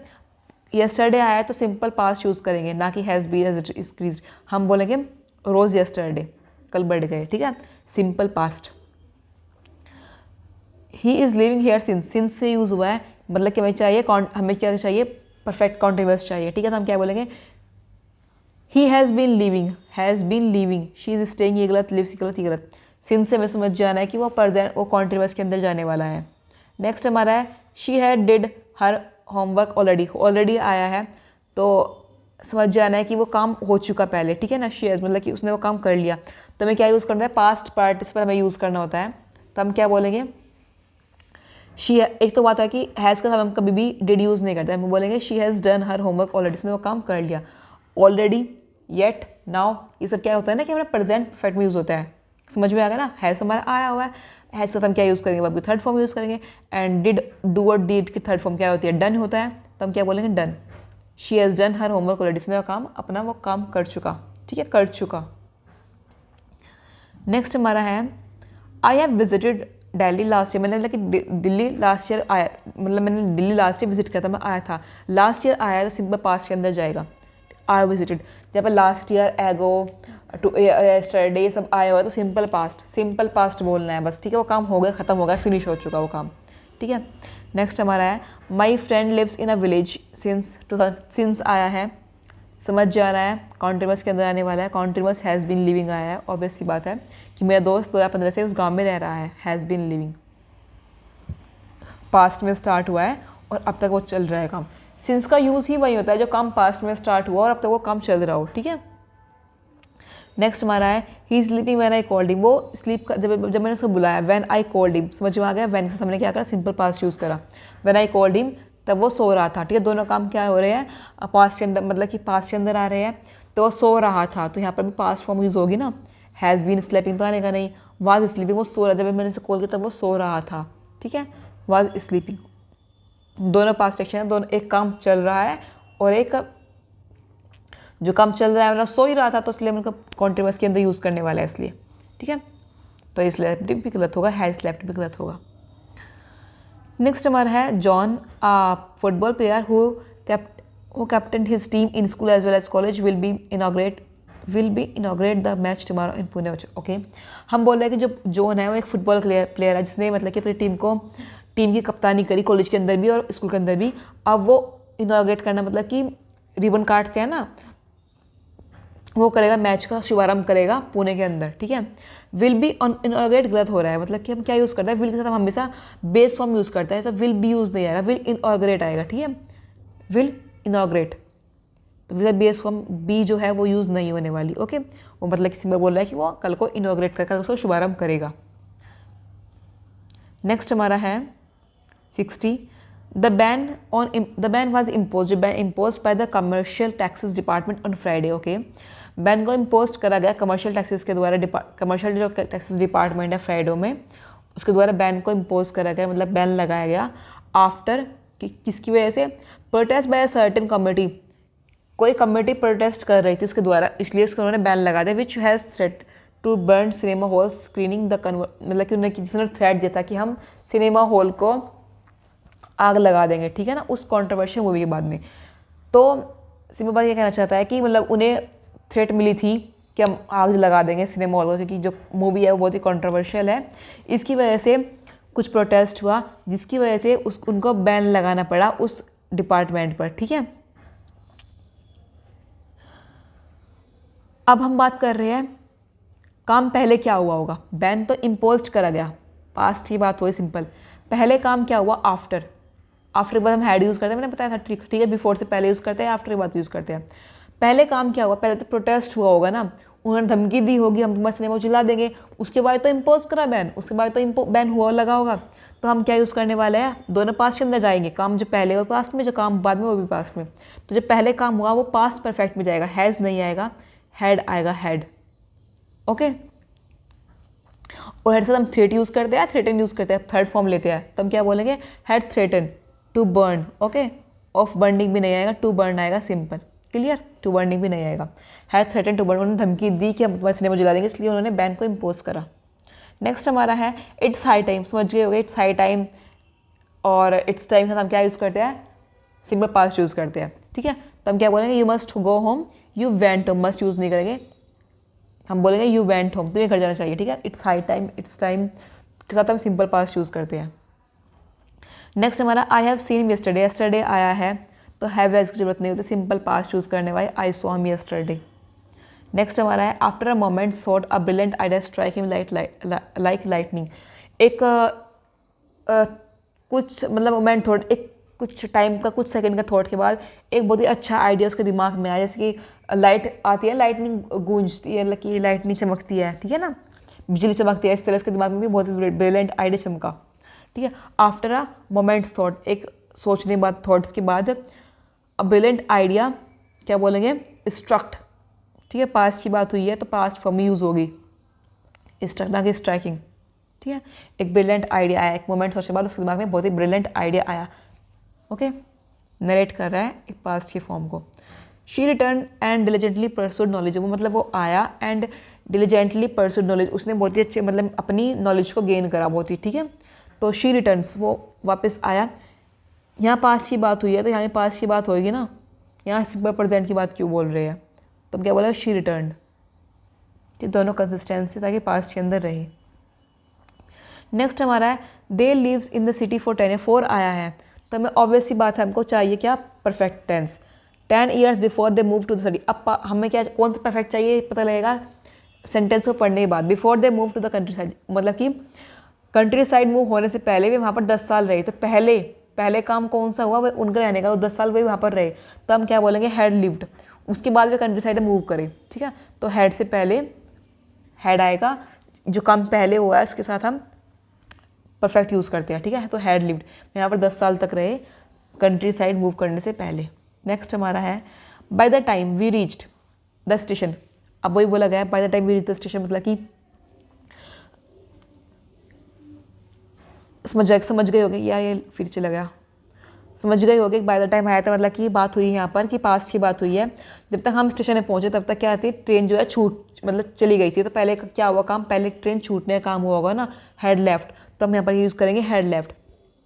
यस्टरडे आया तो सिंपल पास्ट यूज़ करेंगे, ना कि हैज़ बी हैज़ इंक्रीज। हम बोलेंगे रोज़ यस्टरडे, कल बढ़ गए, ठीक है, simple past. He is living here since से यूज़ हुआ है, मतलब कि हमें क्या चाहिए, परफेक्ट कॉन्टिन्यूअस चाहिए, ठीक है। तो हम क्या बोलेंगे, he has been living, she is staying, ये गलत, लिव्स गलत, ये गलत। सिंस से हमें समझ जाना है कि वो कॉन्टिन्यूअस के अंदर जाने वाला है। नेक्स्ट हमारा है, she had did her homework already आया है, तो समझ जाना है कि वो काम हो चुका पहले, ठीक है ना। शी हैज़ मतलब कि उसने वो काम कर लिया, तो हमें क्या यूज़ करना है, पास्ट पार्टिसिपल हमें यूज़ करना होता है। तो हम क्या बोलेंगे, शी, एक तो बात है कि हैज़ का हम कभी भी डिड यूज़ नहीं करते, हम बोलेंगे she has done her homework already, उसने वो काम कर लिया। ऑलरेडी, येट, नाउ, ये सब क्या होता है ना कि हमारा प्रेजेंट परफेक्ट में यूज़ होता है, समझ में आ गया ना। हैज़ हमारा आया हुआ है, हैज़ का हम क्या यूज़ करेंगे, बाकी थर्ड फॉर्म यूज़ करेंगे। एंड डिड, डू और डिड की थर्ड फॉर्म क्या होती है, डन होता है, तो हम क्या बोलेंगे, done. She has done her homework already, उसने वो काम अपना वो काम कर चुका, ठीक है, कर चुका। नेक्स्ट हमारा है, I have visited Delhi last year, मैंने मतलब कि दिल्ली लास्ट ईयर आया, मतलब मैंने दिल्ली लास्ट ईयर विजिट किया था, मैं आया था, लास्ट ईयर आया तो सिंपल पास्ट के अंदर जाएगा, आई विजिटेड। जब लास्ट ईयर, एगो, टू यस्टरडे ये सब आया हुआ है तो सिंपल पास्ट बोलना है बस, ठीक है। वो काम हो गया, ख़त्म हो गया, फिनिश हो चुका वो काम, ठीक है। नेक्स्ट हमारा है my friend lives in a village since आया है, समझ जा रहा है, कॉन्टिन्यूअस के अंदर आने वाला है। कॉन्टिन्यूअस हैज़ बीन लिविंग आया है, ऑब्वियस सी बात है कि मेरा दोस्त 2015 से उस गांव में रह रहा है। हैज़ बीन लिविंग पास्ट में स्टार्ट हुआ है और अब तक वो चल रहा है काम। सिंस का यूज़ ही वही होता है जो काम पास्ट में स्टार्ट हुआ और अब तक वो काम चल रहा हो, ठीक है। नेक्स्ट हमारा है he sleeping when I called him, वो स्लीप का जब मैंने उसको बुलाया, व्हेन आई कॉल्ड हिम, समझ में आ गया। व्हेन हमने क्या करा, सिंपल पास्ट यूज़ करा। व्हेन आई कॉल्ड हिम तब वो सो रहा था, ठीक है। दोनों काम क्या हो रहे हैं, पास्ट के अंदर, मतलब कि पास्ट के अंदर आ रहे हैं। तो वो सो रहा था, तो यहाँ पर भी पास्ट फॉर्म यूज़ होगी ना। हैज़ बीन स्लीपिंग तो आने का नहीं, वाज स्लीपिंग, वो सो रहा, जब मैंने उसे कॉल किया तब वो सो रहा था, ठीक है। वाज स्लीपिंग, दोनों पास्ट एक्शन है, दोनों, एक काम चल रहा है और एक जो काम चल रहा है मतलब सो ही रहा था, तो इसलिए हम कॉन्टिन्यूअस के अंदर यूज़ करने वाला है इसलिए, ठीक है। तो स्लेप्ट भी गलत होगा, हैज स्लेप्ट भी गलत होगा। नेक्स्ट हमारा है John football player who captain his team in school as well as college will be inaugurate the match tomorrow in Pune. Okay, हम बोल रहे हैं कि जो जॉन है वो एक फुटबॉल प्लेयर है जिसने मतलब कि अपनी टीम की कप्तानी करी कॉलेज के अंदर भी और स्कूल के अंदर भी। अब वो इनॉग्रेट करना मतलब कि रिबन काटते हैं ना, वो करेगा, मैच का शुभारंभ करेगा पुणे के अंदर, ठीक है। विल बी ऑन इनॉग्रेट गलत हो रहा है, मतलब कि हम क्या यूज़ करते हैं, विल के साथ हम हमेशा बेस फॉर्म यूज़ करते हैं, तो विल बी यूज़ नहीं आएगा, विल इनॉग्रेट आएगा, ठीक है। विल इनॉग्रेट, तो विद बेस फॉर्म बी जो है वो यूज़ नहीं होने वाली, ओके। वो मतलब किसी में बोल रहा है कि वो कल को इनॉग्रेट कर, कल उसको शुभारंभ करेगा। नेक्स्ट हमारा है 60 the ban was impose by the commercial taxes department on Friday. Okay, ban को इम्पोज करा गया कमर्शियल टैक्सेस के द्वारा, कमर्शियल जो टैक्सेस डिपार्टमेंट है फ्राइडे में, उसके द्वारा बैन को इम्पोज करा गया, मतलब बैन लगाया गया। आफ्टर किसकी वजह से, protest by a certain committee, कोई कमेटी प्रोटेस्ट कर रही थी उसके द्वारा, इसलिए उसको उन्होंने बैन लगा दिया। Which has threat to burn cinema hall screening the मतलब कि उन्होंने जिसने थ्रेट दिया था कि हम सिनेमा हॉल को आग लगा देंगे, ठीक है ना, उस कॉन्ट्रोवर्शियल मूवी के बाद में। तो सिंपल बात ये कहना चाहता है कि मतलब उन्हें थ्रेट मिली थी कि हम आग लगा देंगे सिनेमा हॉल को, क्योंकि जो मूवी है वो बहुत ही कॉन्ट्रोवर्शियल है। इसकी वजह से कुछ प्रोटेस्ट हुआ जिसकी वजह से उनको बैन लगाना पड़ा उस डिपार्टमेंट पर, ठीक है। अब हम बात कर रहे हैं काम पहले क्या हुआ होगा। बैन तो इम्पोज करा गया, पास्ट ही बात हुई सिंपल। पहले काम क्या हुआ, आफ्टर के बाद हम हैड यूज़ करते हैं, मैंने बताया था, ठीक है। बिफोर से पहले यूज़ करते हैं, आफ्टर के बाद यूज़ करते हैं। पहले काम क्या हुआ, पहले तो प्रोटेस्ट हुआ होगा ना, उन्होंने धमकी दी होगी हम तुम्हारे सिनेमा चिल्ला देंगे, उसके बाद तो इम्पोज करा बैन, उसके बाद तो बैन हुआ लगा होगा। तो हम क्या यूज़ करने वाले हैं, दोनों पास्ट के अंदर जाएंगे, काम जो पहले वो पास्ट में, जो काम बाद में वो भी पास्ट में। तो जो पहले काम हुआ वो पास्ट परफेक्ट में जाएगा, हैज़ नहीं आएगा, हैड आएगा, हैड, ओके। और हेड से हम थ्रेट यूज़ करते हैं, थ्रेटन यूज़ करते हैं, थर्ड फॉर्म लेते हैं, तो हम क्या बोलेंगे, had threaten to burn, okay. Of burning भी नहीं आएगा, टू बर्न आएगा, सिंपल, क्लियर। टू बर्निंग भी नहीं आएगा, हैड थ्रेटन टू बर्न, उन्होंने धमकी दी कि हम तुम्हारे सिनेमा जला देंगे, इसलिए उन्होंने बैन को इम्पोज करा। नेक्स्ट हमारा है इट्स हाई टाइम, समझ गए होगे, इट्स हाई टाइम और इट्स टाइम के साथ हम क्या यूज़ करते हैं, सिंपल पास्ट यूज़ करते हैं, ठीक है। तो हम क्या बोलेंगे, you must go home, you went home, must use नहीं करेंगे, हम बोलेंगे यू वेंट होम, तुम्हें घर जाना चाहिए, ठीक है। It's high time, it's time के साथ हम सिंपल पास्ट यूज़ करते हैं। नेक्स्ट हमारा I have seen yesterday, yesterday आया है तो हैव एज की जरूरत नहीं होती, सिंपल पास्ट यूज़ करने वाले, I saw him yesterday. Next हमारा है after a moment sought a brilliant idea strike him like lightning. एक कुछ मतलब मोमेंट थॉट, एक कुछ टाइम का, कुछ सेकंड का थॉट के बाद एक बहुत ही अच्छा आइडिया उसके दिमाग में आया, जैसे कि लाइट आती है, लाइटनिंग गूंजती है, कि लाइटनिंग चमकती है, ठीक है ना, बिजली चमकती है, इस तरह उसके दिमाग में भी बहुत ब्रिलियंट आइडिया चमका, ठीक है। आफ्टर अ मोमेंट्स थॉट, एक सोचने बाद, थॉट्स के बाद, अ ब्रिलियंट आइडिया क्या बोलेंगे, स्ट्रक्ट, ठीक है। पास्ट की बात हुई है तो पास्ट फॉर्म में यूज़ होगी, स्ट्रक्ट ना कि स्ट्राइकिंग, ठीक है। एक ब्रिलियंट आइडिया आया, एक मोमेंट सोचने के बाद उसके दिमाग में बहुत ही ब्रिलियंट आइडिया आया, ओके। नरेट कर रहा है एक पास्ट की फॉर्म को। She return and diligently pursued knowledge, वो मतलब वो आया एंड डिलीजेंटली परसूड नॉलेज, उसने बहुत ही अच्छे मतलब अपनी नॉलेज को गेन करा बहुत ही, ठीक है। तो शी रिटर्न्स, वो वापस आया। यहाँ पास्ट की बात हुई है तो यहाँ पास्ट की बात होगी ना, यहाँ सिंपल प्रेजेंट की बात क्यों बोल रहे हैं, तो हम क्या बोला, शी रिटर्न, कि दोनों कंसिस्टेंसी ताकि पास्ट के अंदर रहे। नेक्स्ट हमारा है they lives in the city for 10 4 आया है, तो हमें ऑब्वियस सी बात है, हमको चाहिए क्या, perfect tense. 10 years before they move to the city. अब हमें क्या, कौन सा परफेक्ट चाहिए पता लगेगा सेंटेंस को पढ़ने के बाद। Before they move to the countryside, मतलब कि कंट्री साइड मूव होने से पहले भी वहाँ पर 10 साल रहे, तो पहले काम कौन सा हुआ, वो उनका रहने का, वो 10 साल वही वहाँ पर रहे, तो हम क्या बोलेंगे, हैड लिव्ड। उसके बाद वे कंट्री साइड मूव करें, ठीक है, तो हैड से पहले हैड आएगा, जो काम पहले हुआ है इसके साथ हम परफेक्ट यूज़ करते हैं, ठीक है, तो हैड लिव्ड यहाँ पर 10 साल तक रहे कंट्री साइड मूव करने से पहले। नेक्स्ट हमारा है by the time we reached the station. अब वही बोला गया है, by the time we reach the station, मतलब कि समझ गए होगे, या ये फिर चला गया, समझ गए होगे बाय द टाइम आया था, मतलब कि बात हुई यहाँ पर कि पास्ट की बात हुई है। जब तक हम स्टेशन में पहुँचे तब तक क्या थी, ट्रेन जो है मतलब चली गई थी, तो पहले क्या हुआ काम, पहले ट्रेन छूटने का काम हुआ होगा ना, हैड लेफ्ट, तो हम यहाँ पर यूज़ करेंगे had left,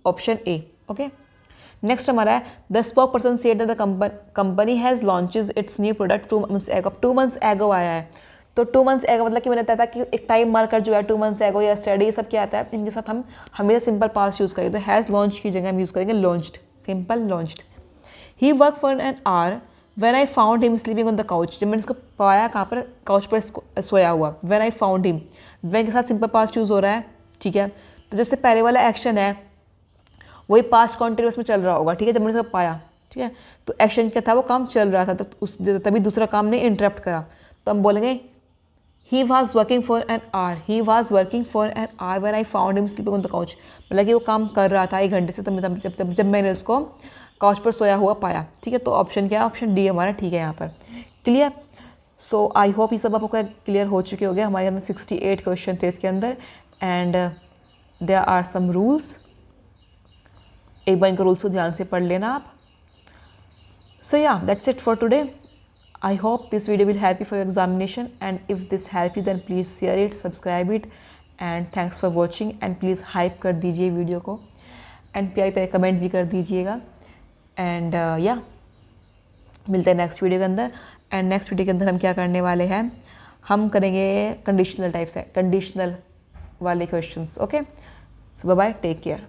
option A. Okay, next हमारा है the spoke person said that the company has launches it's new product 2 months एगो। 2 months एगो आया है, तो 2 months एगो मतलब कि मैंने बताया था कि एक टाइम मार्कर जो है 2 months एगो या स्टडी, ये सब क्या आता है, इनके साथ हम हमेशा सिंपल पास्ट यूज़ करेंगे, तो हैज़ लॉन्च की जगह हम यूज़ करेंगे launched, simple launched. He work for an our when I found him sleeping on the couch. जब मैंने इसको पाया कहाँ पर, काउच पर सोया हुआ, when I found him, when के साथ सिंपल पास्ट यूज़ हो रहा है, ठीक है, तो जैसे पहले वाला एक्शन है वही पास्ट कॉन्टिन्यूस में चल रहा होगा, ठीक है, जब मैंने इसको पाया, ठीक है, तो एक्शन क्या था, वो काम चल रहा था, तो तभी दूसरा काम ने इंटरप्ट करा, तो हम बोलेंगे he was working for an our, he was working for an our when I found him sleeping on the couch, मतलब कि वो काम कर रहा था 1 घंटे से, तब जब मैंने उसको काउच पर सोया हुआ पाया, ठीक है, तो ऑप्शन क्या है, ऑप्शन डी हमारा ठीक है यहाँ पर। क्लियर? सो आई होप ये सब आपको क्लियर हो चुके होंगे। हमारे अंदर 68 क्वेश्चन थे इसके अंदर, and there are some rules, एक बार इनका रूल्स को ध्यान से पढ़ लेना आप। सो या that's it for today. I hope this video will help you for your examination, and if this help you then please share it, subscribe it, and thanks for watching, and please hype कर दीजिए वीडियो को, and प्यारे प्यारे कमेंट भी कर दीजिएगा, एंड या मिलते हैं नेक्स्ट वीडियो के अंदर। एंड नेक्स्ट वीडियो के अंदर हम क्या करने वाले हैं, हम करेंगे कंडीशनल टाइप्स है, कंडीशनल वाले क्वेश्चंस। ओके, सो बाय बाय, टेक केयर।